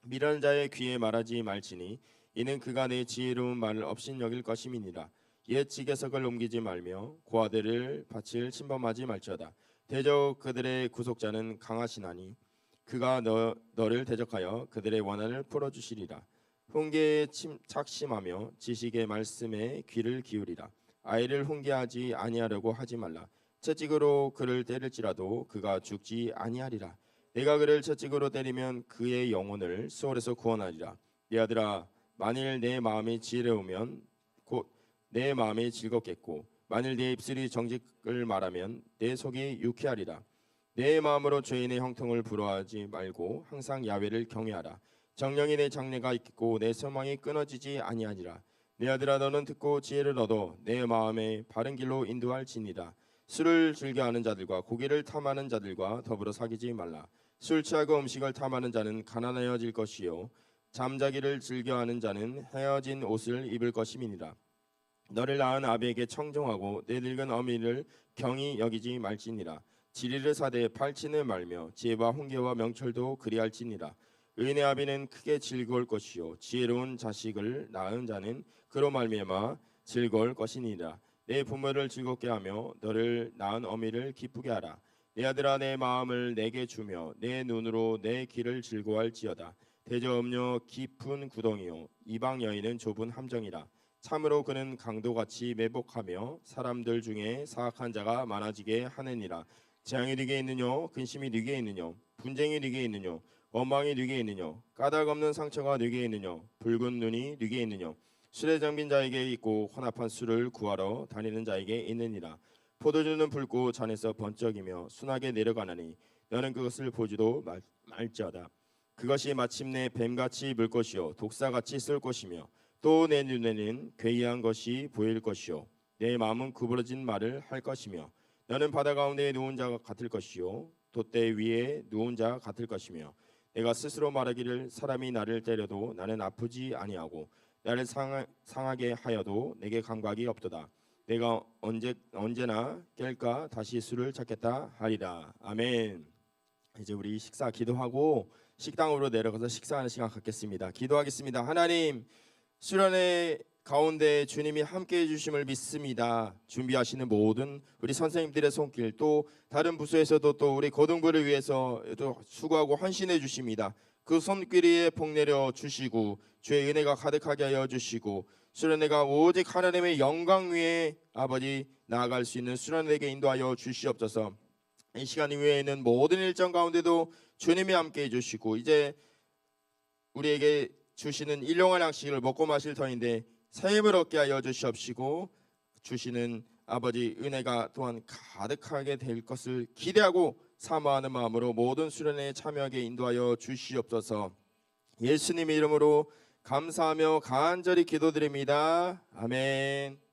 미련한 자의 귀에 말하지 말지니 이는 그가 내 지혜로운 말을 업신여길 것임이니라. 옛 지계석을 옮기지 말며 고아들을 바칠 침범하지 말지어다. 대저 그들의 구속자는 강하시나니 그가 너를 대적하여 그들의 원한을 풀어주시리라. 훈계에 착심하며 지식의 말씀에 귀를 기울이라. 아이를 훈계하지 아니하려고 하지 말라. 채찍으로 그를 때릴지라도 그가 죽지 아니하리라. 내가 그를 채찍으로 때리면 그의 영혼을 수월에서 구원하리라. 내 아들아, 만일 내 마음이 지혜로우면 곧 내 마음이 즐겁겠고 만일 내 입술이 정직을 말하면 내 속이 유쾌하리라. 내 마음으로 죄인의 형통을 부러워하지 말고 항상 야훼를 경외하라. 정령이 내 장래가 있고 내 소망이 끊어지지 아니하니라. 내 아들아, 너는 듣고 지혜를 얻어 내 마음에 바른 길로 인도할지니라. 술을 즐겨하는 자들과 고기를 탐하는 자들과 더불어 사귀지 말라. 술 취하고 음식을 탐하는 자는 가난하여질 것이요 잠자기를 즐겨하는 자는 헤어진 옷을 입을 것임이니라. 너를 낳은 아비에게 청종하고 내 늙은 어미를 경히 여기지 말지니라. 지리를 사되 팔치는 말며 지혜와 훈계와 명철도 그리할지니라. 의인의 아비는 크게 즐거울 것이요 지혜로운 자식을 낳은 자는 그로 말미암아 즐거울 것이니라. 내 부모를 즐겁게 하며 너를 낳은 어미를 기쁘게 하라. 내 아들아, 내 마음을 내게 주며 내 눈으로 내 길을 즐거워할지어다. 대저 음료 깊은 구덩이요 이방 여인은 좁은 함정이라. 참으로 그는 강도같이 매복하며 사람들 중에 사악한 자가 많아지게 하느니라. 재앙이 네게 있느뇨? 근심이 네게 있느뇨? 분쟁이 네게 있느뇨? 원망이 네게 있느뇨? 까닭 없는 상처가 네게 있느뇨? 붉은 눈이 네게 있느뇨? 술에 잠긴 자에게 있고 혼합한 술을 구하러 다니는 자에게 있느니라. 포도주는 붉고 잔에서 번쩍이며 순하게 내려가나니 너는 그것을 보지도 말지어다. 그것이 마침내 뱀같이 물 것이요 독사같이 쏠 것이며 또 내 눈에는 괴이한 것이 보일 것이요 내 마음은 구부러진 말을 할 것이며 너는 바다 가운데 누운 자 같을 것이요 돛대 위에 누운 자 같을 것이며 내가 스스로 말하기를 사람이 나를 때려도 나는 아프지 아니하고 나를 상하게 하여도 내게 감각이 없도다. 내가 언제나 깰까 다시 술을 찾겠다 하리라. 아멘. 이제 우리 식사 기도하고 식당으로 내려가서 식사하는 시간 갖겠습니다. 기도하겠습니다. 하나님, 수련회 가운데 주님이 함께해 주심을 믿습니다. 준비하시는 모든 우리 선생님들의 손길, 또 다른 부서에서도 또 우리 고등부를 위해서 또 수고하고 헌신해 주십니다. 그 손길 위에 복 내려 주시고 주의 은혜가 가득하게 하여 주시고 수련회가 오직 하나님의 영광 위에 아버지 나아갈 수 있는 수련회에게 인도하여 주시옵소서. 이 시간 이후에 있는 모든 일정 가운데도 주님이 함께해 주시고 이제 우리에게 주시는 일용할 양식을 먹고 마실 터인데 새 힘을 얻게 하여 주시옵시고 주시는 아버지 은혜가 또한 가득하게 될 것을 기대하고 사모하는 마음으로 모든 수련회에 참여하게 인도하여 주시옵소서. 예수님의 이름으로 감사하며 간절히 기도드립니다. 아멘.